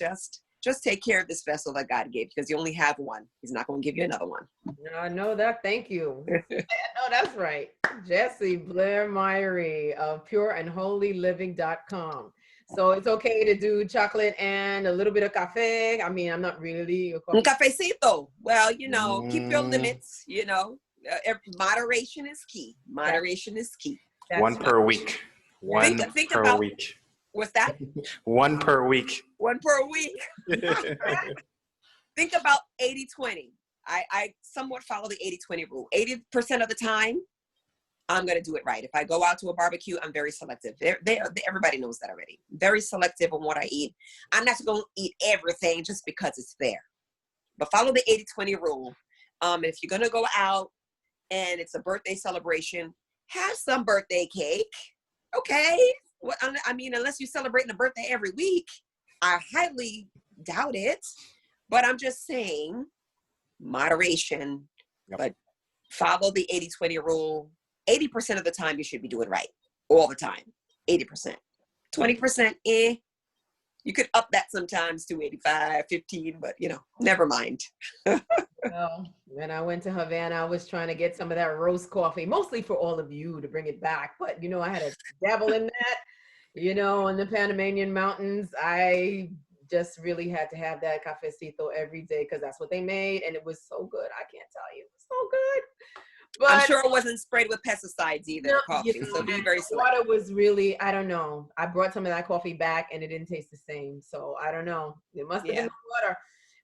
Just take care of this vessel that God gave, because you only have one. He's not going to give you another one. I know that. Thank you. No, that's right. Jessie Blair-Myrie of pureandholyliving.com. So it's okay to do chocolate and a little bit of cafe. I mean, I'm not really un cafecito. Well, keep your limits. Moderation is key. Moderation is key. One per week. One per week. What's that? One per week. One per week. Think about 80-20. I somewhat follow the 80-20 rule. 80% of the time, I'm going to do it right. If I go out to a barbecue, I'm very selective. Everybody knows that already. Very selective on what I eat. I'm not going to eat everything just because it's there. But follow the 80-20 rule. If you're going to go out and it's a birthday celebration, have some birthday cake. Okay. Well, I mean, unless you're celebrating a birthday every week, I highly doubt it. But I'm just saying, moderation. Yep. But follow the 80-20 rule. 80% of the time, you should be doing right. All the time. 80%. 20%, you could up that sometimes to 85, 15, but never mind. Well, when I went to Havana, I was trying to get some of that roast coffee, mostly for all of you to bring it back. But, I had a dabble in that, in the Panamanian mountains. I just really had to have that cafecito every day because that's what they made. And it was so good. I can't tell you. It was so good. But I'm sure it wasn't sprayed with pesticides either, coffee. So be very selective. Water was really, I don't know. I brought some of that coffee back and it didn't taste the same. So I don't know. It must have been water.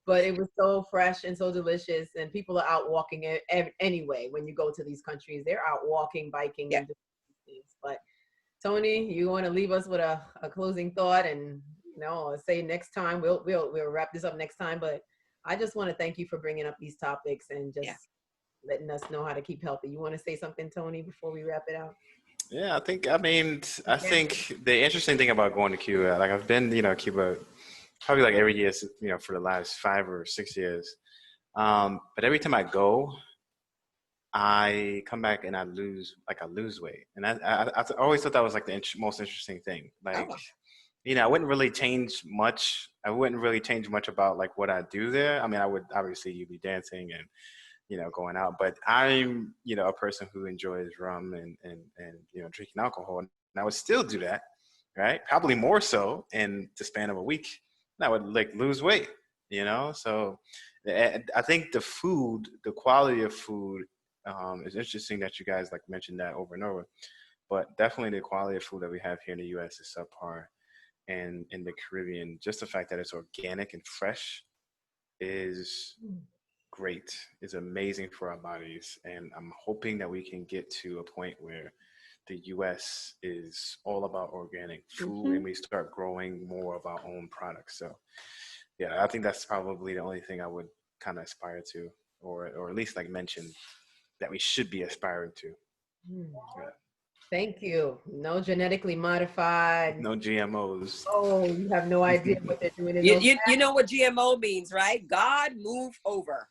But it was so fresh and so delicious. And people are out walking it anyway. When you go to these countries, they're out walking, biking, and doing things. But Tony, you want to leave us with a closing thought and, say next time, we'll wrap this up next time. But I just want to thank you for bringing up these topics and just letting us know how to keep healthy. You want to say something, Tony, before we wrap it out? Yeah, I think the interesting thing about going to Cuba, like I've been, Cuba probably like every year, for the last 5 or 6 years. But every time I go, I come back and I lose weight. And I always thought that was like the most interesting thing. Like, I wouldn't really change much. I wouldn't really change much about like what I do there. I mean, I would obviously you'd be dancing and, going out, but I'm, a person who enjoys rum and drinking alcohol. And I would still do that, right? Probably more so in the span of a week. And I would like lose weight. you know? So I think the food, the quality of food, is interesting that you guys like mentioned that over and over, but definitely the quality of food that we have here in the US is subpar. And in the Caribbean, just the fact that it's organic and fresh is great, is amazing for our bodies. And I'm hoping that we can get to a point where the US is all about organic food and we start growing more of our own products. So yeah, I think that's probably the only thing I would kind of aspire to, or at least like mention that we should be aspiring to. Yeah. Thank you. No genetically modified. No GMOs. Oh, you have no idea what they're doing in those. You know what GMO means, right? God move over.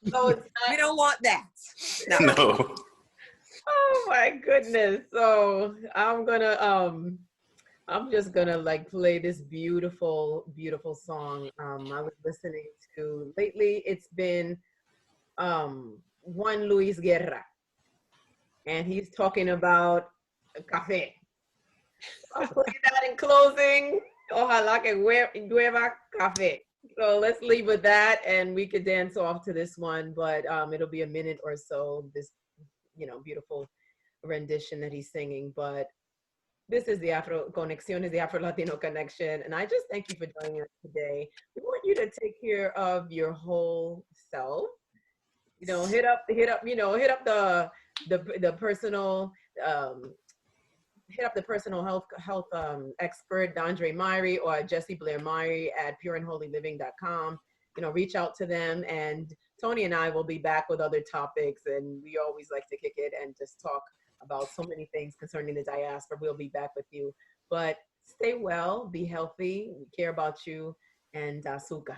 So it's We don't want that. No. Oh my goodness. So I'm just gonna like play this beautiful, beautiful song. I was listening to lately. It's been Juan Luis Guerra, and he's talking about café. I'll play that in closing. Ojalá que llueva café. So let's leave with that, and we could dance off to this one, but it'll be a minute or so. This, beautiful rendition that he's singing. But this is the Conexiones, the Afro-Latino connection, and I just thank you for joining us today. We want you to take care of your whole self. Hit up the personal. Hit up the personal health expert, Dondre Myrie, or Jessie Blair-Myrie at pureandholyliving.com. Reach out to them, and Tony and I will be back with other topics, and we always like to kick it and just talk about so many things concerning the diaspora. We'll be back with you, but stay well, be healthy, we care about you, and azúcar.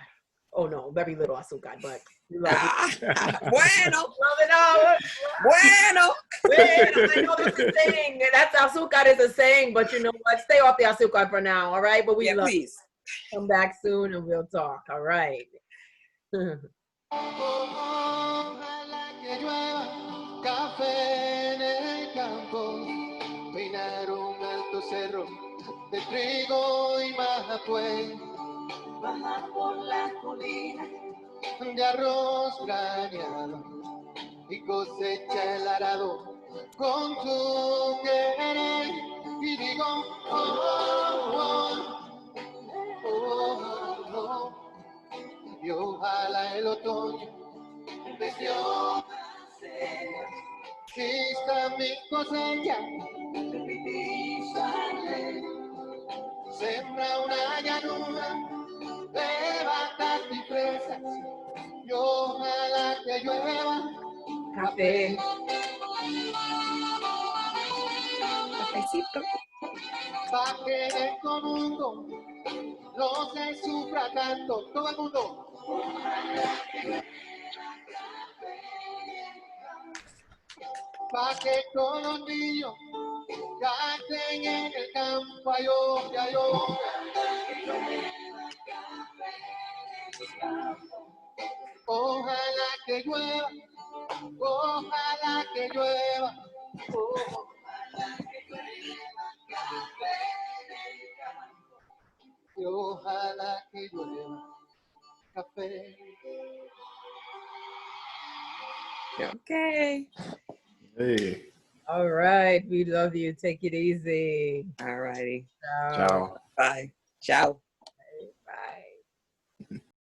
Oh no, very little azúcar, but we love you. Bueno. Love it all. Bueno. I know there's a saying, that's azúcar is a saying, but you know what? Stay off the azúcar for now, all right? But we love please. You. Come back soon and we'll talk, all right? Ojalá que llueva café en el campo, peinar un alto cerro de trigo y majapué, bajar por las colinas de arroz graneado y cosecha el arado con tu querer. Y digo, y ojalá el otoño empezó. Quizá mi cosecha, sembra una llanura de batata y fresas, y ojalá que llueva Café. Cafecito. Pa' que en el mundo no se sufra tanto, todo el mundo. Pa' que todos los niños canten en el campo, ayo, ayo. Ojalá que llueva, ojalá que llueva. Ojalá que llueva café en el campo. Y ojalá que llueva café. Okay. Hey. All right. We love you. Take it easy. All righty. Ciao. Ciao. Bye. Ciao.